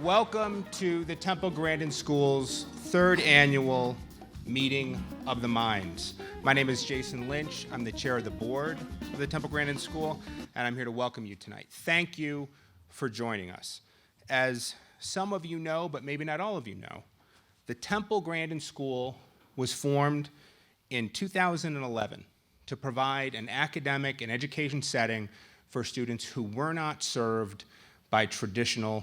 Welcome to the Temple Grandin School's third annual Meeting of the Minds. My name is Jason Lynch. I'm the chair of the board of the Temple Grandin School, and I'm here to welcome you tonight. Thank you for joining us. As some of you know, but maybe not all of you know, the Temple Grandin School was formed in 2011 to provide an academic and education setting for students who were not served by traditional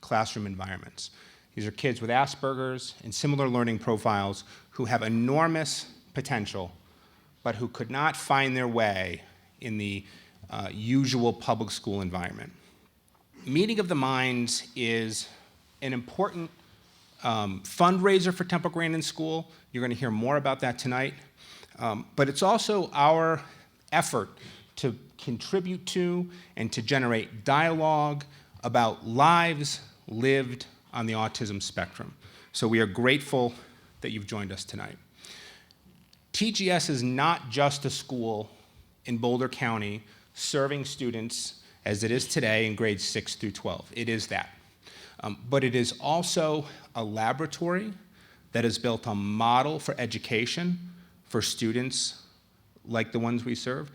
classroom environments. These are kids with Asperger's and similar learning profiles who have enormous potential, but who could not find their way in the usual public school environment. Meeting of the Minds is an important fundraiser for Temple Grandin School. You're going to hear more about that tonight. But it's also our effort to contribute to and to generate dialogue about lives lived on the autism spectrum. So we are grateful that you've joined us tonight. TGS is not just a school in Boulder County serving students as it is today in grades 6 through 12. It is that. But it is also a laboratory that is built a model for education for students like the ones we serve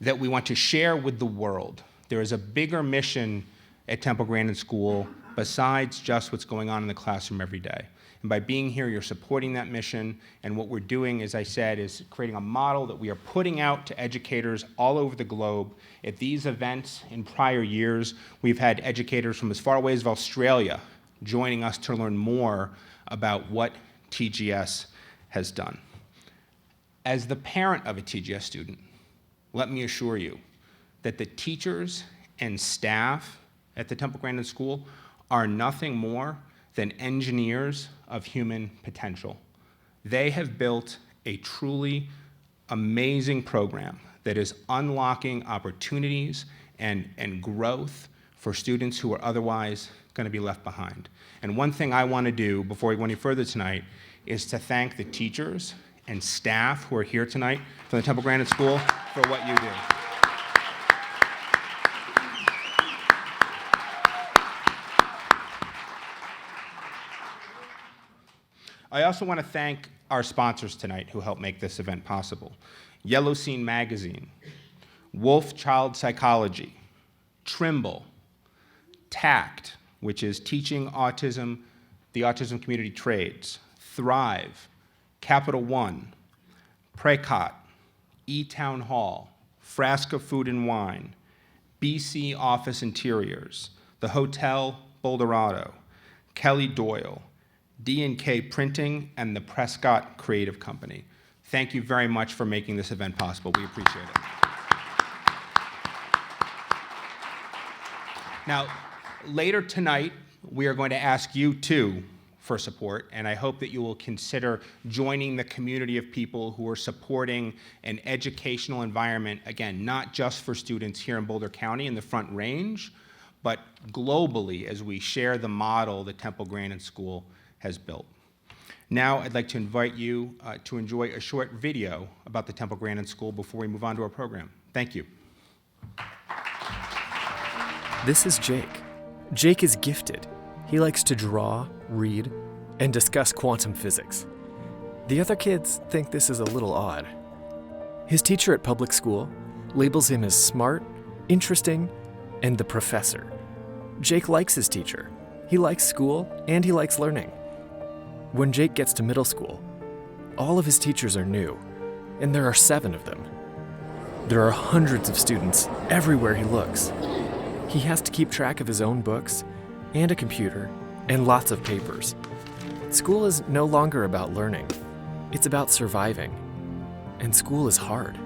that we want to share with the world. There is a bigger mission at Temple Grandin School besides just what's going on in the classroom every day. And by being here, you're supporting that mission, and what we're doing, as I said, is creating a model that we are putting out to educators all over the globe. At these events in prior years, we've had educators from as far away as Australia joining us to learn more about what TGS has done. As the parent of a TGS student, let me assure you that the teachers and staff at the Temple Grandin School are nothing more than engineers of human potential. They have built a truly amazing program that is unlocking opportunities and growth for students who are otherwise going to be left behind. And one thing I want to do before we go any further tonight is to thank the teachers and staff who are here tonight from the Temple Grandin School for what you do. I also want to thank our sponsors tonight who helped make this event possible. Yellow Scene Magazine, Wolf Child Psychology, Trimble, TACT, which is Teaching Autism, the Autism Community Trades, Thrive, Capital One, Precot, eTown Hall, Frasca Food and Wine, BC Office Interiors, the Hotel Boulderado, Kelly Doyle, D&K Printing, and the Prescott Creative Company. Thank you very much for making this event possible. We appreciate it. Now, later tonight, we are going to ask you too for support, and I hope that you will consider joining the community of people who are supporting an educational environment, again, not just for students here in Boulder County in the Front Range, but globally as we share the model that Temple Grandin School has built. Now I'd like to invite you to enjoy a short video about the Temple Grandin School before we move on to our program. Thank you. This is Jake. Jake is gifted. He likes to draw, read, and discuss quantum physics. The other kids think this is a little odd. His teacher at public school labels him as smart, interesting, and the professor. Jake likes his teacher. He likes school, and he likes learning. When Jake gets to middle school, all of his teachers are new, and there are 7 of them. There are hundreds of students everywhere he looks. He has to keep track of his own books, and a computer, and lots of papers. School is no longer about learning. It's about surviving. And school is hard.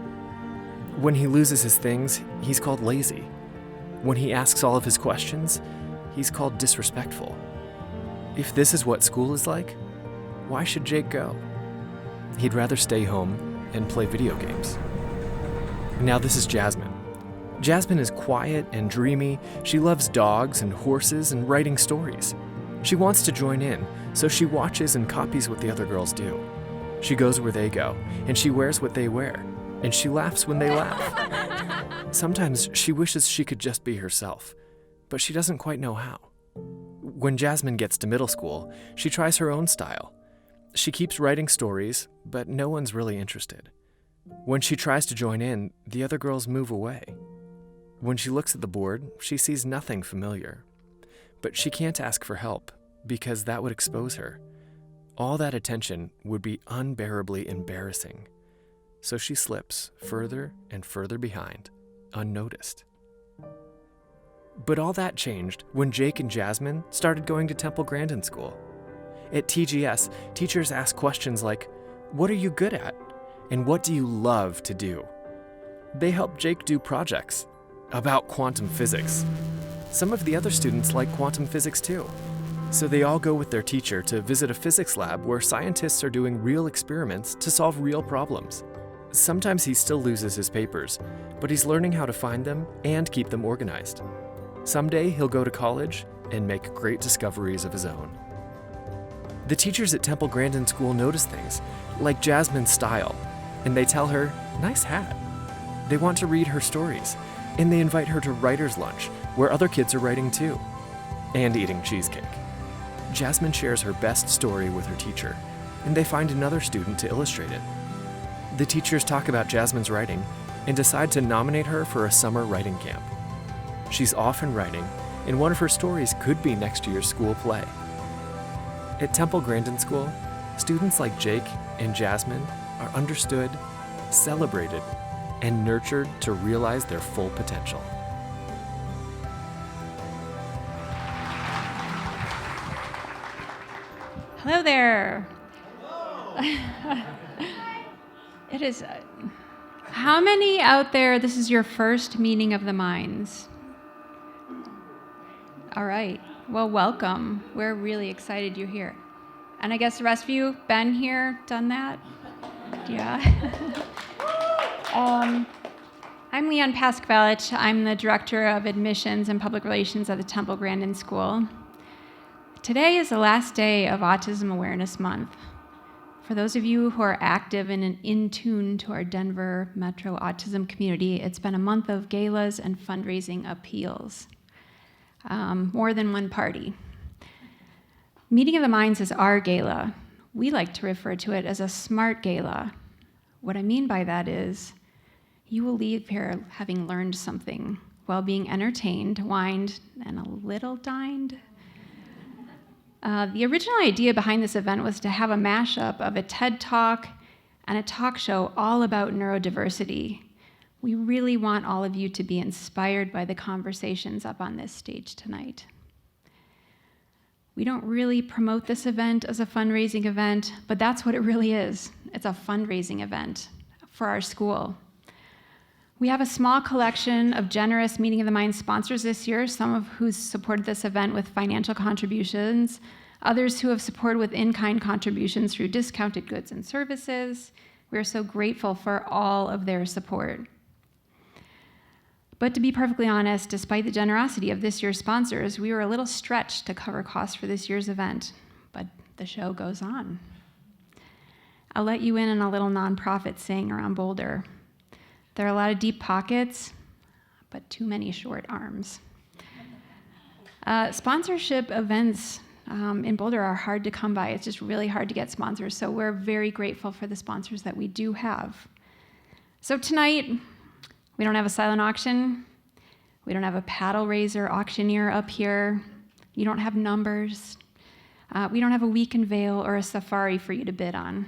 When he loses his things, he's called lazy. When he asks all of his questions, he's called disrespectful. If this is what school is like, why should Jake go? He'd rather stay home and play video games. Now this is Jasmine. Jasmine is quiet and dreamy. She loves dogs and horses and writing stories. She wants to join in, so she watches and copies what the other girls do. She goes where they go, and she wears what they wear, and she laughs when they laugh. Sometimes she wishes she could just be herself, but she doesn't quite know how. When Jasmine gets to middle school, she tries her own style. She keeps writing stories, but no one's really interested. When she tries to join in, the other girls move away. When she looks at the board, she sees nothing familiar. But she can't ask for help, because that would expose her. All that attention would be unbearably embarrassing. So she slips further and further behind, unnoticed. But all that changed when Jake and Jasmine started going to Temple Grandin School. At TGS, teachers ask questions like, "What are you good at?" and "What do you love to do?" They help Jake do projects about quantum physics. Some of the other students like quantum physics too. So they all go with their teacher to visit a physics lab where scientists are doing real experiments to solve real problems. Sometimes he still loses his papers, but he's learning how to find them and keep them organized. Someday he'll go to college and make great discoveries of his own. The teachers at Temple Grandin School notice things, like Jasmine's style, and they tell her, "Nice hat." They want to read her stories, and they invite her to writer's lunch, where other kids are writing too, and eating cheesecake. Jasmine shares her best story with her teacher, and they find another student to illustrate it. The teachers talk about Jasmine's writing and decide to nominate her for a summer writing camp. She's often writing, and one of her stories could be next year's school play. At Temple Grandin School, students like Jake and Jasmine are understood, celebrated, and nurtured to realize their full potential. Hello there. It is. How many out there, this is your first meeting of the minds? All right. Well, welcome. We're really excited you're here. And I guess the rest of you, been here, done that? Yeah. I'm Liane Holliday-Willey. I'm the Director of Admissions and Public Relations at the Temple Grandin School. Today is the last day of Autism Awareness Month. For those of you who are active and in tune to our Denver Metro autism community, it's been a month of galas and fundraising appeals. More than one party. Meeting of the Minds is our gala. We like to refer to it as a smart gala. What I mean by that is, you will leave here having learned something while being entertained, wined, and a little dined. The original idea behind this event was to have a mashup of a TED Talk and a talk show all about neurodiversity. We really want all of you to be inspired by the conversations up on this stage tonight. We don't really promote this event as a fundraising event, but that's what it really is. It's a fundraising event for our school. We have a small collection of generous Meeting of the Minds sponsors this year, some of who supported this event with financial contributions, others who have supported with in-kind contributions through discounted goods and services. We are so grateful for all of their support. But to be perfectly honest, despite the generosity of this year's sponsors, we were a little stretched to cover costs for this year's event, but the show goes on. I'll let you in on a little nonprofit saying around Boulder. There are a lot of deep pockets, but too many short arms. Sponsorship events in Boulder are hard to come by. It's just really hard to get sponsors, so we're very grateful for the sponsors that we do have. So tonight, we don't have a silent auction. We don't have a paddle raiser auctioneer up here. You don't have numbers. We don't have a weekend veil or a safari for you to bid on.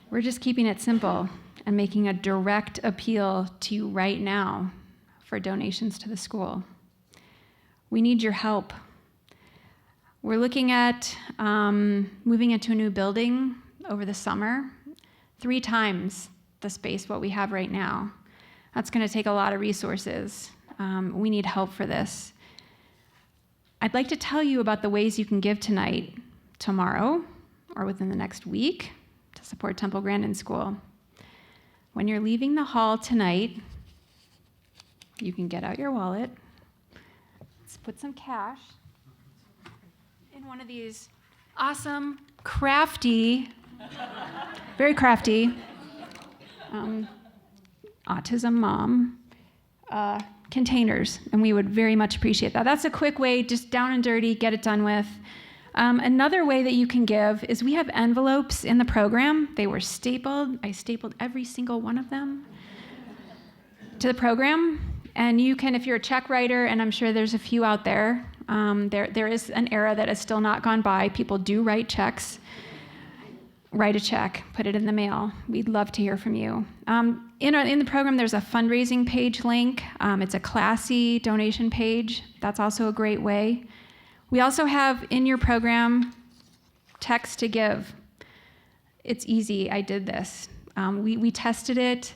We're just keeping it simple and making a direct appeal to you right now for donations to the school. We need your help. We're looking at moving into a new building over the summer, 3 times the space what we have right now. That's going to take a lot of resources. We need help for this. I'd like to tell you about the ways you can give tonight, tomorrow, or within the next week to support Temple Grandin School. When you're leaving the hall tonight, you can get out your wallet, let's put some cash in one of these awesome, crafty, very crafty, Autism Mom containers, and we would very much appreciate that. That's a quick way, just down and dirty, get it done with. Another way that you can give is we have envelopes in the program. They were stapled. I stapled every single one of them to the program. And you can, if you're a check writer, and I'm sure there's a few out there, there is an era that has still not gone by. People do write checks. Write a check, put it in the mail. We'd love to hear from you. In the program, there's a fundraising page link. It's a classy donation page. That's also a great way. We also have in your program text to give. It's easy. I did this. We tested it.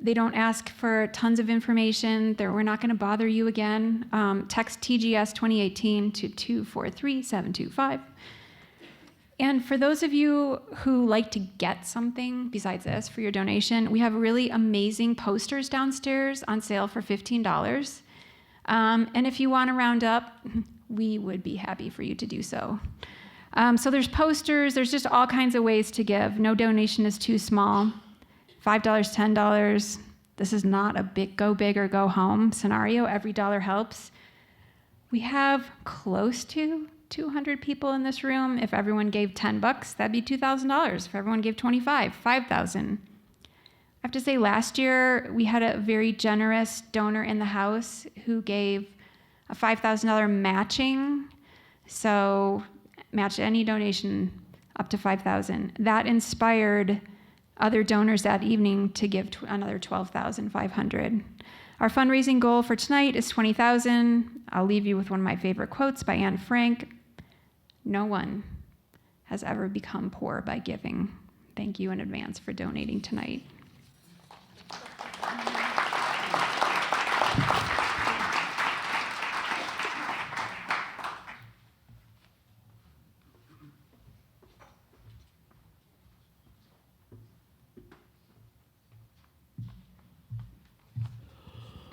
They don't ask for tons of information. We're not going to bother you again. Text TGS 2018 to 243725. And for those of you who like to get something besides this for your donation, we have really amazing posters downstairs on sale for $15. And if you want to round up, we would be happy for you to do so. So there's posters, there's just all kinds of ways to give. No donation is too small. $5, $10. This is not a go big or go home scenario. Every dollar helps. We have close to 200 people in this room. If everyone gave $10, that'd be $2,000. If everyone gave 25, $5,000. I have to say, last year we had a very generous donor in the house who gave a $5,000 matching. So match any donation up to $5,000. That inspired other donors that evening to give another $12,500. Our fundraising goal for tonight is $20,000. I'll leave you with one of my favorite quotes by Anne Frank. No one has ever become poor by giving. Thank you in advance for donating tonight.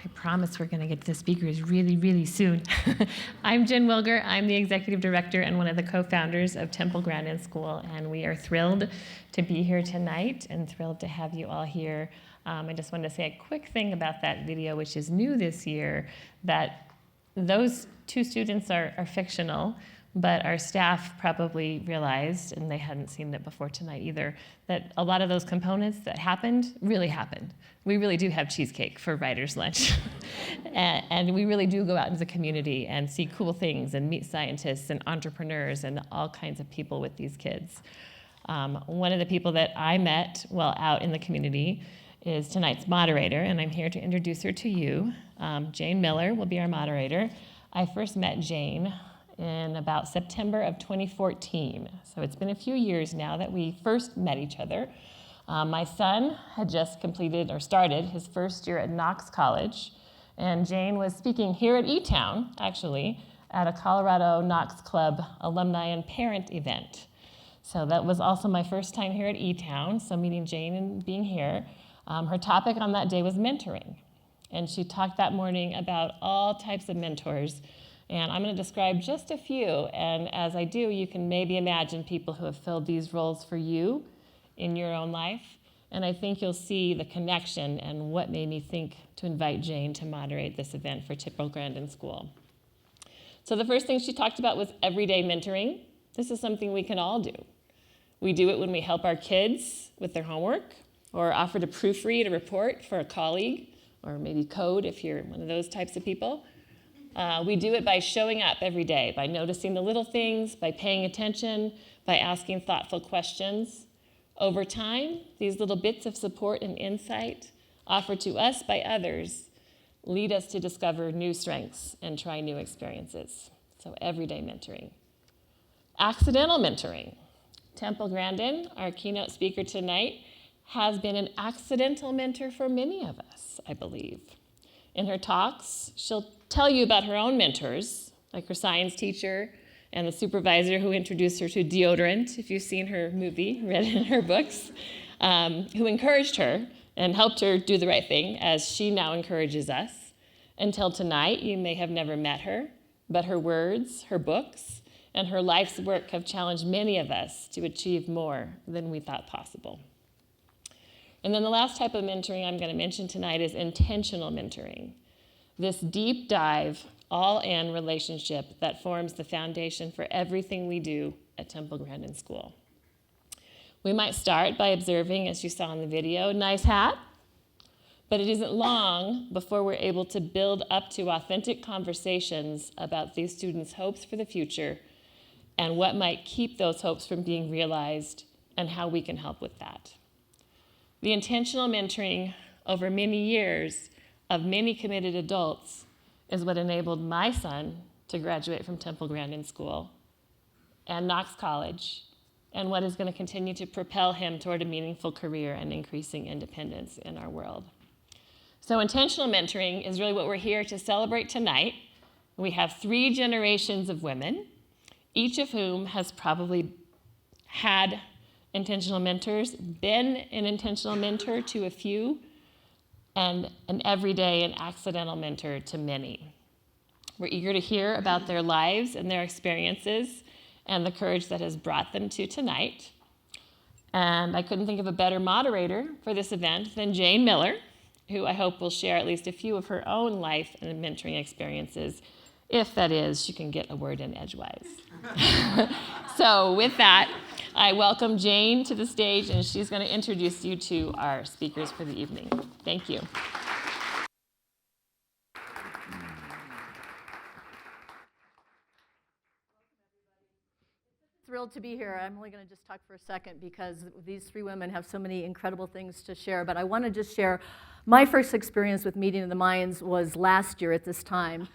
I promise we're going to get to the speakers really, really soon. I'm Jen Wilger. I'm the executive director and one of the co-founders of Temple Grandin School, and we are thrilled to be here tonight and thrilled to have you all here. I just wanted to say a quick thing about that video, which is new this year, that those two students are fictional, but our staff probably realized, and they hadn't seen it before tonight either, that a lot of those components that happened really happened. We really do have cheesecake for writer's lunch. and we really do go out into the community and see cool things and meet scientists and entrepreneurs and all kinds of people with these kids. One of the people that I met while out in the community is tonight's moderator, and I'm here to introduce her to you. Jane Miller will be our moderator. I first met Jane in about September of 2014. So it's been a few years now that we first met each other. My son had just completed or started his first year at Knox College, and Jane was speaking here at eTown, actually, at a Colorado Knox Club alumni and parent event. So that was also my first time here at eTown, so meeting Jane and being here. Her topic on that day was mentoring, and she talked that morning about all types of mentors. And I'm going to describe just a few, and as I do, you can maybe imagine people who have filled these roles for you in your own life, and I think you'll see the connection and what made me think to invite Jane to moderate this event for Temple Grandin School. So the first thing she talked about was everyday mentoring. This is something we can all do. We do it when we help our kids with their homework, or offer to proofread a report for a colleague, or maybe code if you're one of those types of people. We do it by showing up every day, by noticing the little things, by paying attention, by asking thoughtful questions. Over time, these little bits of support and insight offered to us by others lead us to discover new strengths and try new experiences. So everyday mentoring. Accidental mentoring. Temple Grandin, our keynote speaker tonight, has been an accidental mentor for many of us, I believe. In her talks, she'll tell you about her own mentors, like her science teacher and the supervisor who introduced her to deodorant, if you've seen her movie, read in her books, who encouraged her and helped her do the right thing, as she now encourages us. Until tonight, you may have never met her, but her words, her books, and her life's work have challenged many of us to achieve more than we thought possible. And then the last type of mentoring I'm going to mention tonight is intentional mentoring. this deep dive, all-in relationship that forms the foundation for everything we do at Temple Grandin School. We might start by observing, as you saw in the video, nice hat, but it isn't long before we're able to build up to authentic conversations about these students' hopes for the future and what might keep those hopes from being realized and how we can help with that. The intentional mentoring over many years of many committed adults is what enabled my son to graduate from Temple Grandin School and Knox College, and what is going to continue to propel him toward a meaningful career and increasing independence in our world. So intentional mentoring is really what we're here to celebrate tonight. We have 3 generations of women, each of whom has probably had intentional mentors, been an intentional mentor to a few, and an everyday and accidental mentor to many. We're eager to hear about their lives and their experiences and the courage that has brought them to tonight. And I couldn't think of a better moderator for this event than Jane Miller, who I hope will share at least a few of her own life and mentoring experiences, if that is, she can get a word in edgewise. So with that, I welcome Jane to the stage, and she's going to introduce you to our speakers for the evening. Thank you. Thrilled to be here. I'm only going to just talk for a second because these 3 women have so many incredible things to share, but I want to just share my first experience with Meeting of the Minds was last year at this time,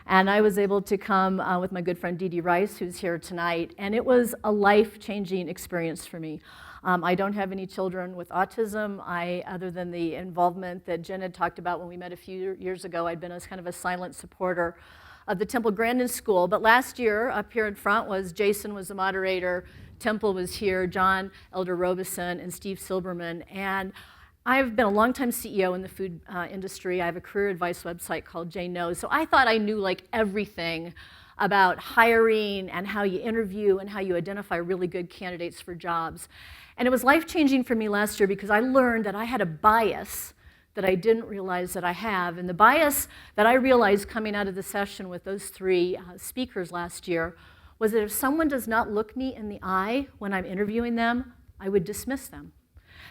and I was able to come with my good friend Dee Dee Rice, who's here tonight, and it was a life-changing experience for me. I don't have any children with autism. Other than the involvement that Jen had talked about when we met a few years ago, I'd been as kind of a silent supporter of the Temple Grandin School. But last year, up here in front was Jason was the moderator, Temple was here, John Elder Robeson, and Steve Silberman. And I've been a longtime CEO in the food industry. I have a career advice website called Jane Knows. So I thought I knew like everything about hiring and how you interview and how you identify really good candidates for jobs. And it was life-changing for me last year because I learned that I had a bias that I didn't realize that I have. And the bias that I realized coming out of the session with those 3 speakers last year was that if someone does not look me in the eye when I'm interviewing them, I would dismiss them.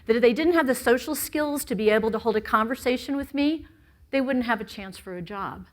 That if they didn't have the social skills to be able to hold a conversation with me, they wouldn't have a chance for a job.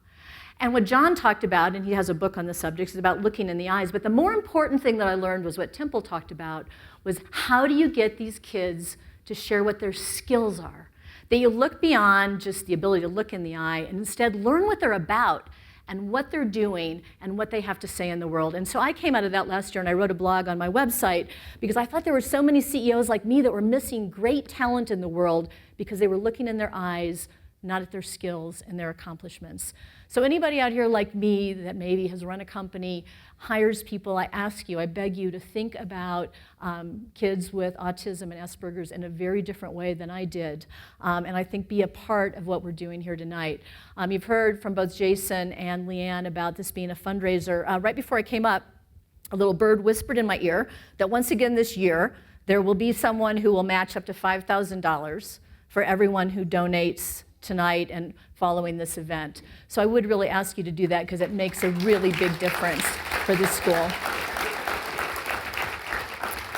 And what John talked about, and he has a book on the subject, is about looking in the eyes. But the more important thing that I learned was what Temple talked about, was how do you get these kids to share what their skills are? That you look beyond just the ability to look in the eye and instead learn what they're about and what they're doing and what they have to say in the world. And so I came out of that last year and I wrote a blog on my website because I thought there were so many CEOs like me that were missing great talent in the world because they were looking in their eyes, not at their skills and their accomplishments. So anybody out here like me that maybe has run a company, hires people, I ask you, I beg you to think about kids with autism and Asperger's in a very different way than I did. And I think be a part of what we're doing here tonight. You've heard from both Jason and Liane about this being a fundraiser. Right before I came up, a little bird whispered in my ear that once again this year, there will be someone who will match up to $5,000 for everyone who donates tonight and following this event. So I would really ask you to do that because it makes a really big difference for the school.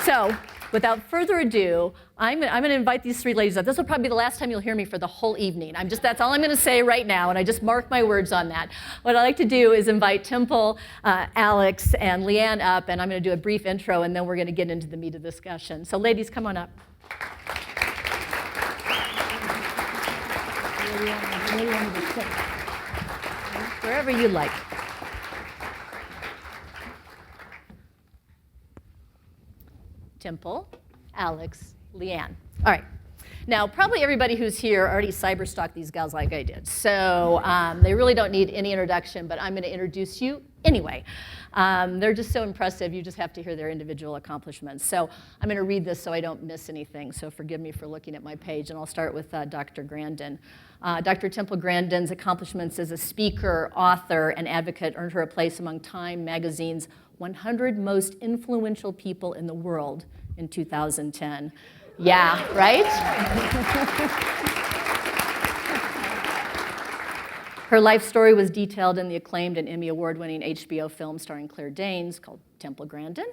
So without further ado, I'm going to invite these 3 ladies up. This will probably be the last time you'll hear me for the whole evening. That's all I'm going to say right now, and I just mark my words on that. What I'd like to do is invite Temple, Alix, and Liane up, and I'm going to do a brief intro, and then we're going to get into the meat of the discussion. So ladies, come on up. Wherever you like. Temple, Alix, Liane. All right. Now, probably everybody who's here already cyber-stalked these gals like I did. So they really don't need any introduction, but I'm going to introduce you anyway. They're just so impressive, you just have to hear their individual accomplishments. So I'm going to read this so I don't miss anything, so forgive me for looking at my page, and I'll start with Dr. Grandin. Dr. Temple Grandin's accomplishments as a speaker, author, and advocate earned her a place among Time magazine's 100 most influential people in the world in 2010. Yeah, right? Her life story was detailed in the acclaimed and Emmy Award-winning HBO film starring Claire Danes called Temple Grandin.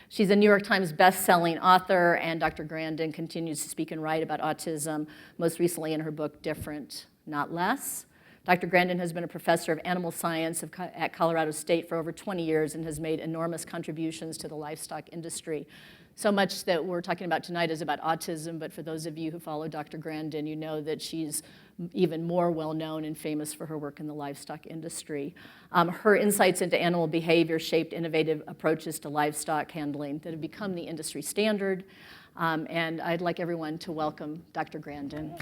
She's a New York Times best-selling author, and Dr. Grandin continues to speak and write about autism, most recently in her book, Different, Not Less. Dr. Grandin has been a professor of animal science at Colorado State for over 20 years and has made enormous contributions to the livestock industry. So much that we're talking about tonight is about autism, but for those of you who follow Dr. Grandin, you know that she's even more well-known and famous for her work in the livestock industry. Her insights into animal behavior shaped innovative approaches to livestock handling that have become the industry standard. And I'd like everyone to welcome Dr. Grandin.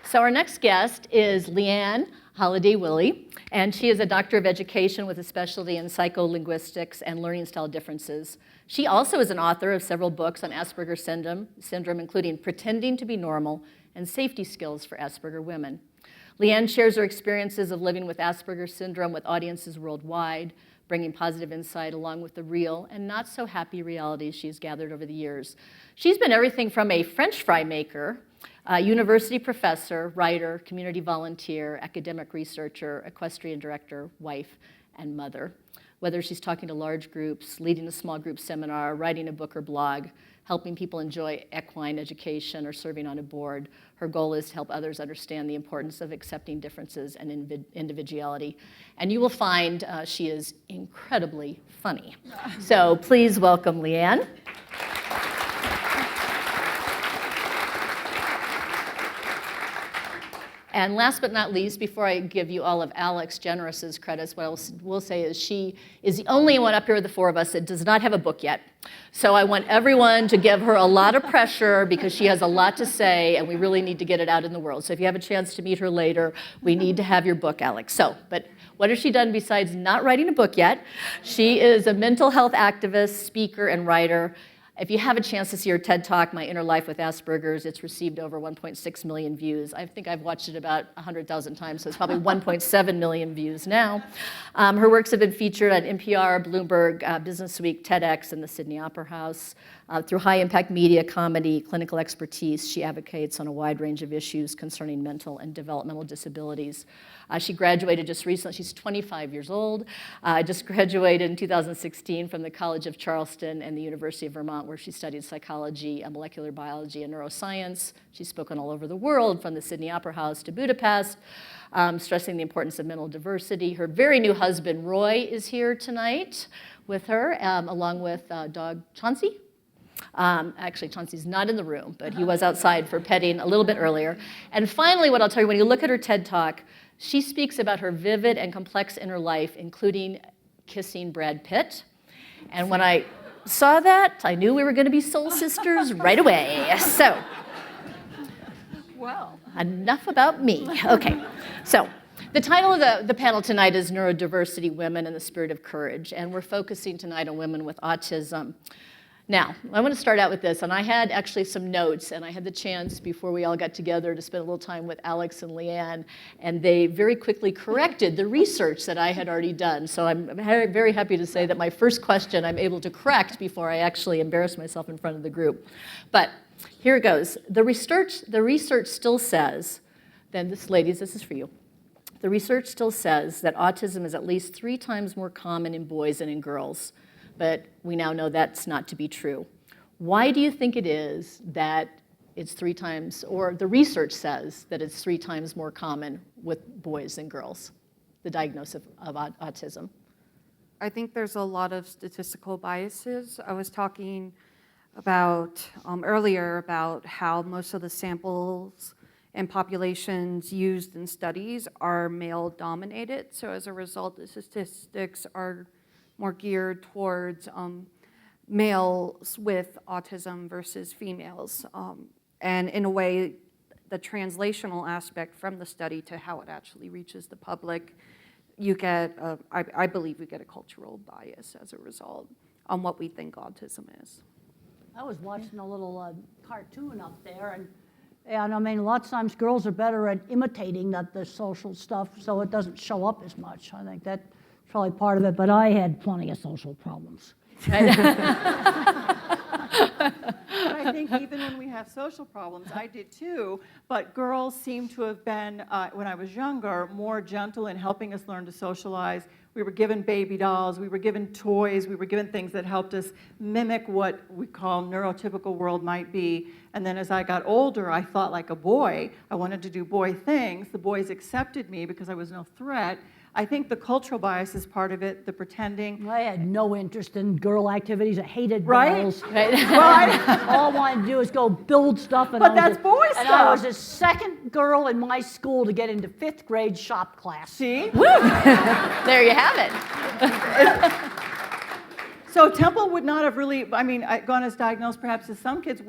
So our next guest is Liane Holliday-Willey, and she is a doctor of education with a specialty in psycholinguistics and learning style differences. She also is an author of several books on Asperger syndrome, including Pretending to be Normal and Safety Skills for Asperger Women. Liane shares her experiences of living with Asperger syndrome with audiences worldwide, bringing positive insight along with the real and not so happy realities she's gathered over the years. She's been everything from a French fry maker, a university professor, writer, community volunteer, academic researcher, equestrian director, wife, and mother. Whether she's talking to large groups, leading a small group seminar, writing a book or blog, helping people enjoy equine education, or serving on a board, her goal is to help others understand the importance of accepting differences and individuality. And you will find she is incredibly funny. So please welcome Liane. And last but not least, before I give you all of Alix Generous's credits, what I will say is she is the only one up here of the four of us that does not have a book yet. So I want everyone to give her a lot of pressure because she has a lot to say and we really need to get it out in the world. So if you have a chance to meet her later, we need to have your book, Alix. So, but what has she done besides not writing a book yet? She is a mental health activist, speaker, and writer. If you have a chance to see her TED Talk, My Inner Life with Asperger's, it's received over 1.6 million views. I think I've watched it about 100,000 times, so it's probably 1.7 million views now. Her works have been featured on NPR, Bloomberg, Business Week, TEDx, and the Sydney Opera House. Through high-impact media, comedy, clinical expertise, she advocates on a wide range of issues concerning mental and developmental disabilities. She graduated just recently. She's 25 years old. Just graduated in 2016 from the College of Charleston and the University of Vermont, where she studied psychology, molecular biology, and neuroscience. She's spoken all over the world, from the Sydney Opera House to Budapest, stressing the importance of mental diversity. Her very new husband, Roy, is here tonight with her, along with dog Chauncey. Actually, Chauncey's not in the room, but he was outside for petting a little bit earlier. And finally, what I'll tell you, when you look at her TED Talk, she speaks about her vivid and complex inner life, including kissing Brad Pitt. And when I saw that, I knew we were going to be soul sisters right away. So, well, enough about me. Okay, so the title of the panel tonight is Neurodiversity, Women in the Spirit of Courage, and we're focusing tonight on women with autism. Now, I want to start out with this, and I had actually some notes, and I had the chance before we all got together to spend a little time with Alix and Liane, and they very quickly corrected the research that I had already done. So I'm very happy to say that my first question I'm able to correct before I actually embarrass myself in front of the group. But here it goes. The research still says, then ladies, this is for you. The research still says that autism is at least 3 times more common in boys than in girls. But we now know that's not to be true. Why do you think it is that it's 3 times, or the research says that it's 3 times more common with boys than girls, the diagnosis of autism? I think there's a lot of statistical biases. I was talking about earlier about how most of the samples and populations used in studies are male-dominated. So as a result, the statistics are more geared towards males with autism versus females. And in a way, the translational aspect from the study to how it actually reaches the public, you get, I believe we get a cultural bias as a result on what we think autism is. I was watching a little cartoon up there, and I mean, lots of times girls are better at imitating the social stuff, so it doesn't show up as much. I think that's probably part of it, but I had plenty of social problems. Right. I think even when we have social problems, I did too, but girls seem to have been, when I was younger, more gentle in helping us learn to socialize. We were given baby dolls, we were given toys, we were given things that helped us mimic what we call neurotypical world might be. And then as I got older, I thought like a boy. I wanted to do boy things. The boys accepted me because I was no threat. I think the cultural bias is part of it, the pretending. I had no interest in girl activities. I hated Right? girls. Right. All I wanted to do was go build stuff. And But I was that's boy And I was stuff. the second girl in my school to get into 5th grade shop class. See? There you have it. So Temple would not have really, I mean, gone as diagnosed perhaps as some kids.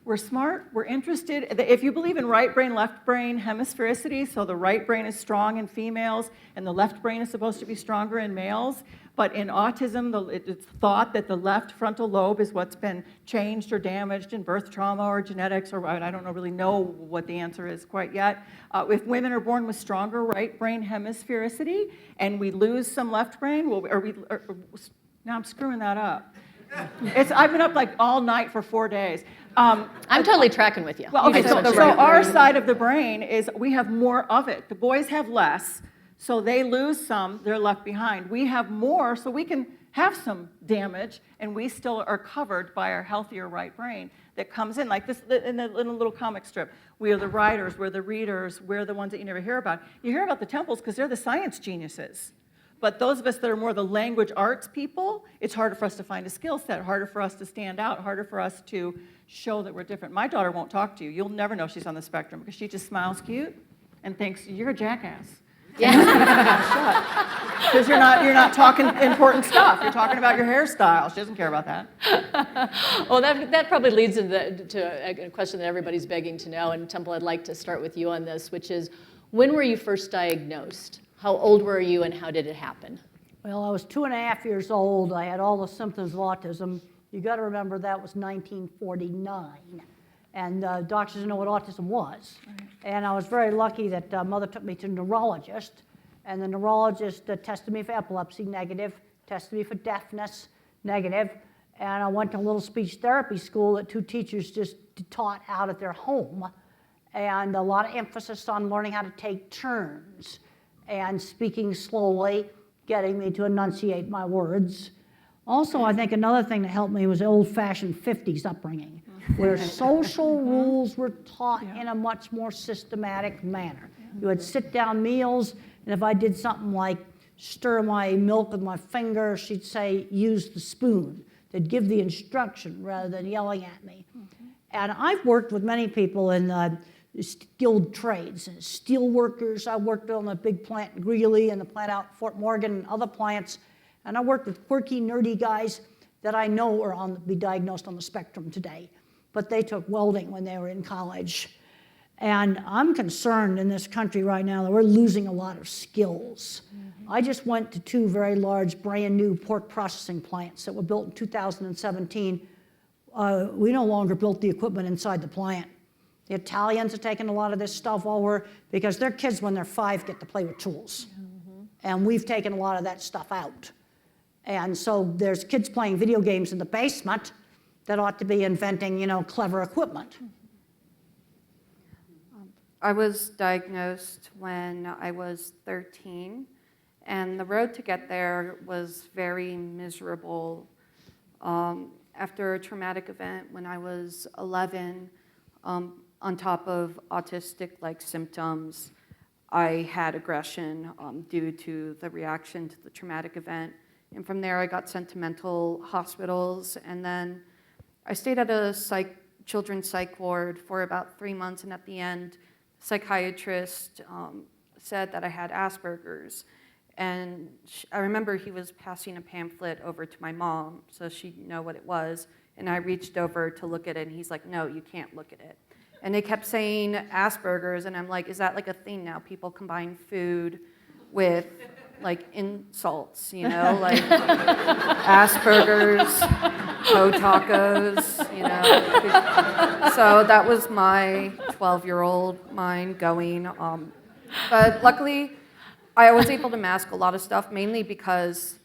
We're smart, we're interested. If you believe in right brain, left brain hemisphericity, so the right brain is strong in females and the left brain is supposed to be stronger in males, but in autism, it's thought that the left frontal lobe is what's been changed or damaged in birth trauma or genetics, or I don't really know what the answer is quite yet. If women are born with stronger right brain hemisphericity and we lose some left brain, now I'm screwing that up. I've been up like all night for 4 days. I'm totally tracking with you. Well, okay, I just so, want you so to know. our side of the brain is we have more of it. The boys have less, so they lose some, they're left behind. We have more, so we can have some damage, and we still are covered by our healthier right brain that comes in, like this in a little comic strip. We are the writers, we're the readers, we're the ones that you never hear about. You hear about the Temples because they're the science geniuses. But those of us that are more the language arts people, it's harder for us to find a skill set, harder for us to stand out, harder for us to show that we're different. My daughter won't talk to you. You'll never know she's on the spectrum because she just smiles cute and thinks, you're a jackass. Yeah. Because you're not talking important stuff. You're talking about your hairstyle. She doesn't care about that. Well, that probably leads to a question that everybody's begging to know, and Temple, I'd like to start with you on this, which is, when were you first diagnosed? How old were you and how did it happen? Well, I was 2.5 years old. I had all the symptoms of autism. You got to remember that was 1949. And doctors didn't know what autism was. Right. And I was very lucky that mother took me to a neurologist. And the neurologist tested me for epilepsy, negative, tested me for deafness, negative. And I went to a little speech therapy school that 2 teachers just taught out at their home. And a lot of emphasis on learning how to take turns and speaking slowly, getting me to enunciate my words. Also, I think another thing that helped me was the old-fashioned 50s upbringing, where social rules were taught in a much more systematic manner. You had sit-down meals, and if I did something like stir my milk with my finger, she'd say, use the spoon. They'd give the instruction rather than yelling at me. And I've worked with many people in skilled trades, steel workers. I worked on a big plant in Greeley and the plant out in Fort Morgan and other plants. And I worked with quirky, nerdy guys that I know are be diagnosed on the spectrum today. But they took welding when they were in college. And I'm concerned in this country right now that we're losing a lot of skills. I just went to 2 very large, brand new pork processing plants that were built in 2017. We no longer built the equipment inside the plant. The Italians are taking a lot of this stuff over because their kids, when they're 5, get to play with tools. And we've taken a lot of that stuff out. And so there's kids playing video games in the basement that ought to be inventing, clever equipment. I was diagnosed when I was 13, and the road to get there was very miserable. After a traumatic event when I was 11, on top of autistic-like symptoms, I had aggression due to the reaction to the traumatic event. And from there, I got sent to mental hospitals, and then I stayed at a children's psych ward for about 3 months, and at the end, the psychiatrist said that I had Asperger's. And I remember he was passing a pamphlet over to my mom so she'd know what it was, and I reached over to look at it, and he's like, no, you can't look at it. And they kept saying Asperger's, and I'm like, is that like a thing now? People combine food with like insults, like Asperger's, tacos, So that was my 12-year-old mind going. But luckily, I was able to mask a lot of stuff, mainly because,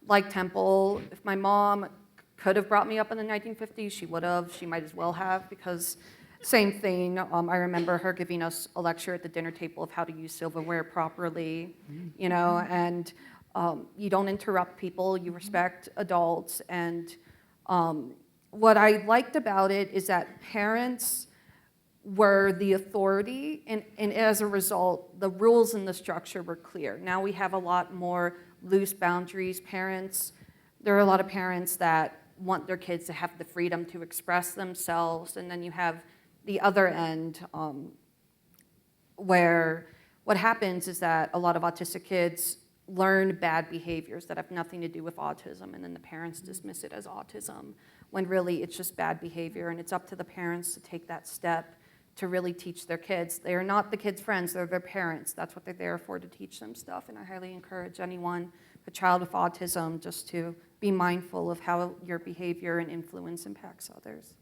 like Temple, if my mom could have brought me up in the 1950s. She would have. She might as well have, because same thing. I remember her giving us a lecture at the dinner table of how to use silverware properly, you know, and you don't interrupt people, you respect adults. And what I liked about it is that parents were the authority, and as a result, the rules and the structure were clear. Now we have a lot more loose boundaries. There are a lot of parents that want their kids to have the freedom to express themselves, and then you have the other end where what happens is that a lot of autistic kids learn bad behaviors that have nothing to do with autism, and then the parents dismiss it as autism, when really it's just bad behavior, and it's up to the parents to take that step to really teach their kids. They are not the kids' friends, they're their parents. That's what they're there for, to teach them stuff, and I highly encourage anyone, a child with autism, just to be mindful of how your behavior and influence impacts others.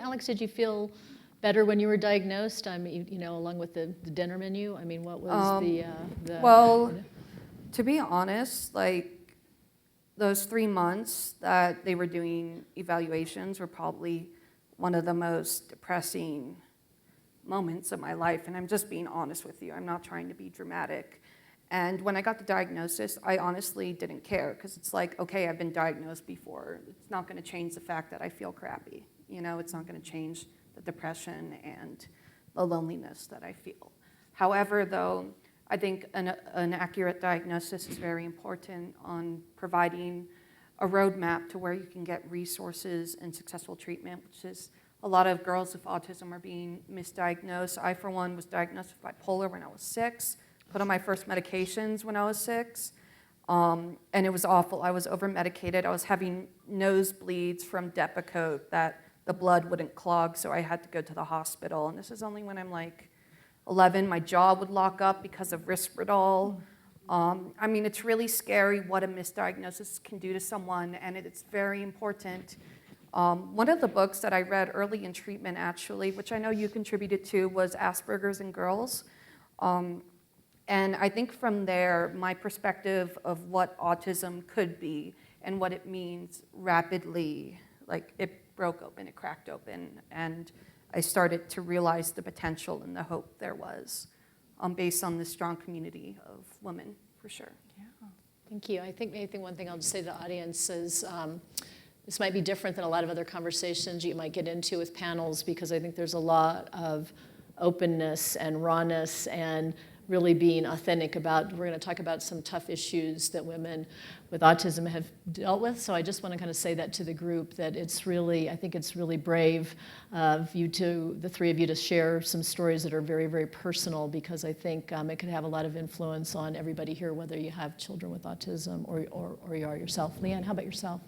Alex, did you feel better when you were diagnosed? I mean, you know, along with the dinner menu? I mean, what was the Well, to be honest, like, those 3 months that they were doing evaluations were probably one of the most depressing moments of my life, and I'm just being honest with you. I'm not trying to be dramatic. And when I got the diagnosis, I honestly didn't care, because it's like, okay, I've been diagnosed before. It's not going to change the fact that I feel crappy. You know, it's not going to change the depression and the loneliness that I feel. However, though, I think an accurate diagnosis is very important on providing a roadmap to where you can get resources and successful treatment, which is a lot of girls with autism are being misdiagnosed. I, for one, was diagnosed with bipolar when I was 6, put on my first medications when I was 6, and it was awful. I was over-medicated. I was having nosebleeds from Depakote that the blood wouldn't clog, so I had to go to the hospital. And this is only when I'm like 11. My jaw would lock up because of Risperdal. I mean, it's really scary what a misdiagnosis can do to someone, and it's very important. One of the books that I read early in treatment, actually, which I know you contributed to, was Asperger's in Girls. And I think from there, my perspective of what autism could be and what it means rapidly, like, it broke open, it cracked open, and I started to realize the potential and the hope there was, based on the strong community of women, for sure. Yeah. Thank you. I think maybe one thing I'll just say to the audience is this might be different than a lot of other conversations you might get into with panels, because I think there's a lot of openness and rawness and really being authentic about, we're going to talk about some tough issues that women with autism have dealt with. So I just want to kind of say that to the group, that it's really, I think it's really brave of you two, the three of you, to share some stories that are very, very personal, because I think it could have a lot of influence on everybody here, whether you have children with autism or you are yourself. Liane, how about yourself?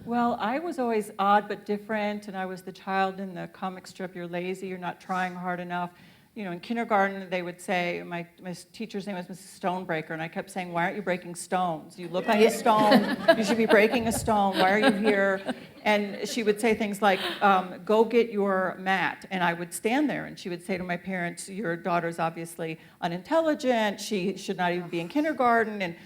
Well, I was always odd but different, and I was the child in the comic strip, you're lazy, you're not trying hard enough. You know, in kindergarten, they would say, my teacher's name was Mrs. Stonebreaker, and I kept saying, why aren't you breaking stones? You look like a stone, you should be breaking a stone, why are you here? And she would say things like, go get your mat. And I would stand there, and she would say to my parents, your daughter's obviously unintelligent, she should not even be in kindergarten, and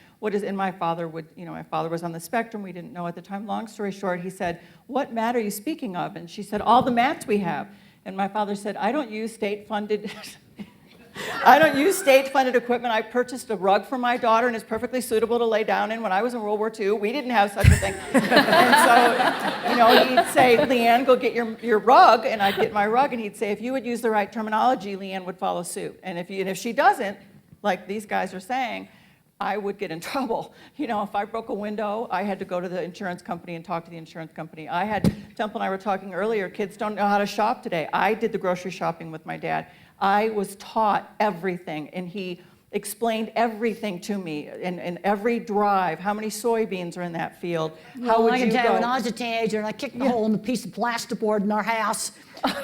my father would, you know, my father was on the spectrum, we didn't know at the time. Long story short, he said, what mat are you speaking of? And she said, all the mats we have. And my father said, I don't use state-funded equipment. I purchased a rug for my daughter, and it's perfectly suitable to lay down in. When I was in World War II, we didn't have such a thing. And so, you know, he'd say, Liane, go get your rug, and I'd get my rug, and he'd say, if you would use the right terminology, Liane would follow suit. And if she doesn't, like these guys are saying, I would get in trouble. You know, if I broke a window, I had to go to the insurance company and talk to the insurance company. Temple and I were talking earlier, kids don't know how to shop today. I did the grocery shopping with my dad. I was taught everything, and he explained everything to me in every drive, how many soybeans are in that field, how would I you can tell go? you, when I was a teenager and I kicked a hole in the piece of plasterboard in our house,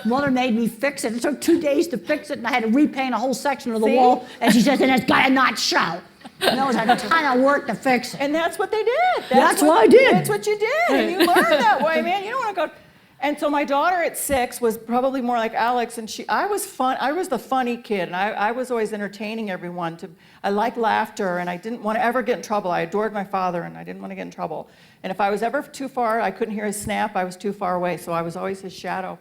Mother made me fix it. It took 2 days to fix it, and I had to repaint a whole section of the wall, and she says, and it's got to not show. And that was a ton of work to fix it. And that's what they did. That's what I did. That's what you did, and you learned that way, man. You don't want to go. And so my daughter at 6 was probably more like Alix, and I was the funny kid, and I was always entertaining everyone. I liked laughter, and I didn't want to ever get in trouble. I adored my father, and I didn't want to get in trouble. And if I was ever too far, I couldn't hear his snap, I was too far away, so I was always his shadow.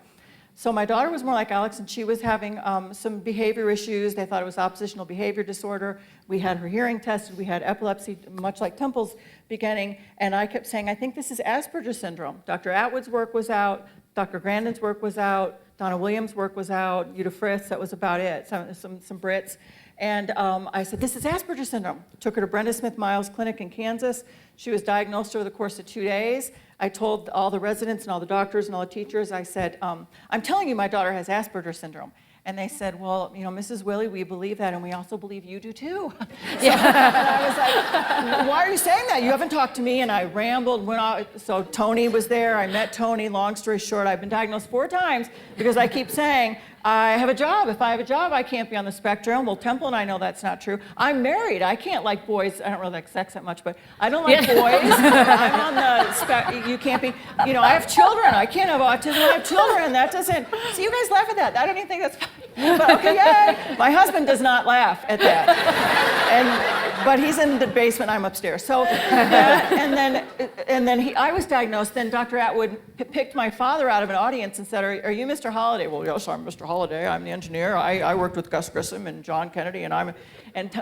So my daughter was more like Alix, and she was having some behavior issues. They thought it was oppositional behavior disorder. We had her hearing tested. We had epilepsy, much like Temple's beginning. And I kept saying, I think this is Asperger syndrome. Dr. Atwood's work was out. Dr. Grandin's work was out. Donna Williams' work was out. Uta Frith, that was about it, some Brits. And I said, this is Asperger syndrome. Took her to Brenda Smith Miles Clinic in Kansas. She was diagnosed over the course of 2 days. I told all the residents and all the doctors and all the teachers, I said, I'm telling you my daughter has Asperger syndrome. And they said, well, you know, Mrs. Willey, we believe that, and we also believe you do too. And I was like, why are you saying that? You haven't talked to me. And I rambled, went out. So Tony was there. I met Tony. Long story short, I've been diagnosed 4 times because I keep saying, I have a job. If I have a job, I can't be on the spectrum. Well, Temple and I know that's not true. I'm married. I can't like boys. I don't really like sex that much, but I don't like boys. I'm on the spectrum. You can't be, you know, I have children. I can't have autism. I have children. That doesn't, so you guys laugh at that. I don't even think that's funny. But okay, yay. My husband does not laugh at that. But he's in the basement, I'm upstairs. So, and then I was diagnosed. Then Dr. Atwood picked my father out of an audience and said, are you Mr. Holliday? Well, yes, I'm Mr. Holliday. I'm the engineer. I worked with Gus Grissom and John Kennedy, and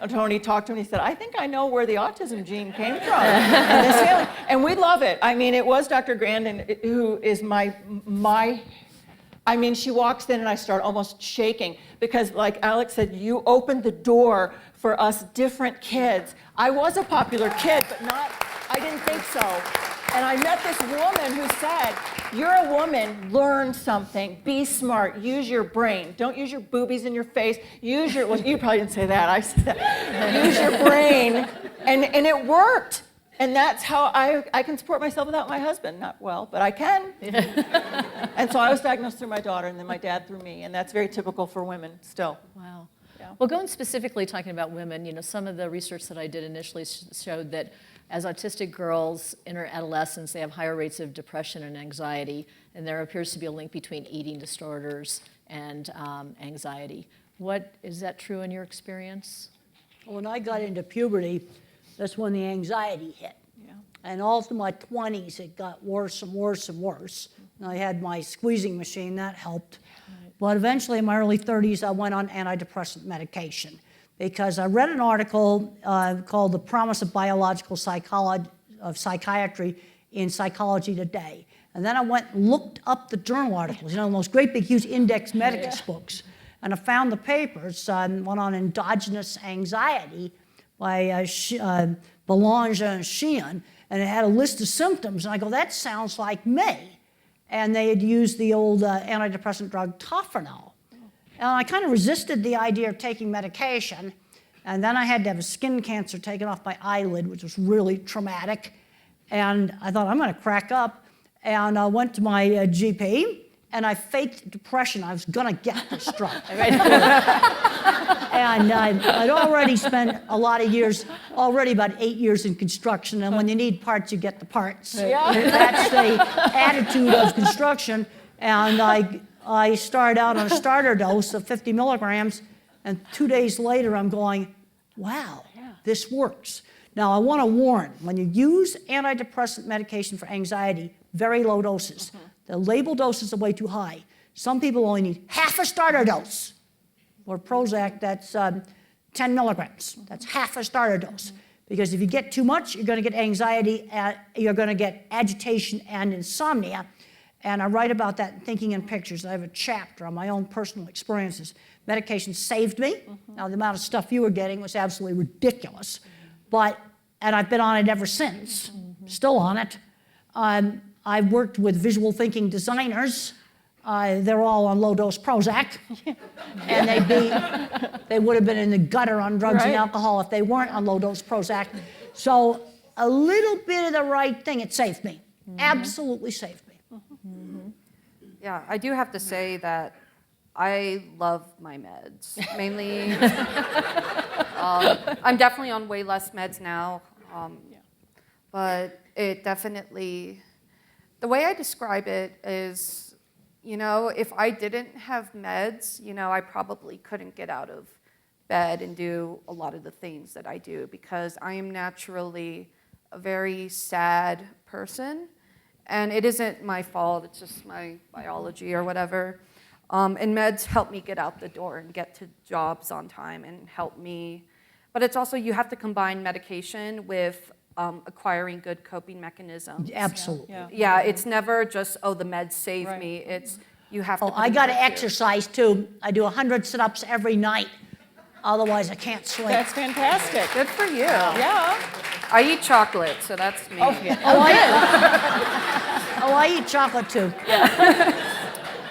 Tony talked to him. He said, I think I know where the autism gene came from. And we love it. I mean, it was Dr. Grandin who is I mean, she walks in and I start almost shaking because, like Alix said, you opened the door for us different kids. I was a popular kid, but I didn't think so. And I met this woman who said, you're a woman, learn something, be smart, use your brain. Don't use your boobies in your face, well, you probably didn't say that, I said that. Use your brain, and it worked. And that's how I can support myself without my husband. Not well, but I can. And so I was diagnosed through my daughter, and then my dad through me, and that's very typical for women still. Wow. Yeah. Well, going specifically talking about women, you know, some of the research that I did initially showed that as autistic girls enter adolescence, they have higher rates of depression and anxiety, and there appears to be a link between eating disorders and anxiety. Is that true in your experience? When I got into puberty, that's when the anxiety hit. Yeah. And all through my 20s, it got worse and worse and worse. And I had my squeezing machine, that helped. Right. But eventually, in my early 30s, I went on antidepressant medication because I read an article called The Promise of Biological Psychiatry in Psychology Today. And then I went and looked up the journal articles, you know, those great big, huge index medicus books. And I found the papers, one on endogenous anxiety, by Belanger and Sheehan, and it had a list of symptoms, and I go, that sounds like me. And they had used the old antidepressant drug Tofranol. And I kind of resisted the idea of taking medication, and then I had to have a skin cancer taken off my eyelid, which was really traumatic, and I thought, I'm gonna crack up, and I went to my GP, and I faked depression. I was gonna get this drug. And I'd already spent a lot of years, about 8 years in construction, and when you need parts, you get the parts. Yeah. That's the attitude of construction. And I started out on a starter dose of 50 milligrams, and 2 days later, I'm going, wow, this works. Now, I want to warn, when you use antidepressant medication for anxiety, very low doses. The label doses are way too high. Some people only need half a starter dose. Or Prozac, that's 10 milligrams. That's half a starter dose. Because if you get too much, you're going to get anxiety, you're going to get agitation and insomnia. And I write about that in Thinking in Pictures. I have a chapter on my own personal experiences. Medication saved me. Now, the amount of stuff you were getting was absolutely ridiculous. And I've been on it ever since, still on it. I've worked with visual thinking designers. They're all on low-dose Prozac, and they would have been in the gutter on drugs and alcohol if they weren't on low-dose Prozac. So a little bit of the right thing, it saved me. Absolutely saved me. Yeah, I do have to say that I love my meds. Mainly, I'm definitely on way less meds now, but it definitely, the way I describe it is, you know, if I didn't have meds, you know, I probably couldn't get out of bed and do a lot of the things that I do because I am naturally a very sad person. And it isn't my fault, it's just my biology or whatever. And meds help me get out the door and get to jobs on time and help me. But it's also, you have to combine medication with acquiring good coping mechanisms. Absolutely. Yeah, it's never just, oh, the meds save Right. me. It's, you have to. Oh, I got to exercise too. I do 100 sit-ups every night. Otherwise, I can't sleep. That's fantastic. Good for you. Yeah. I eat chocolate, so that's me. I eat chocolate too.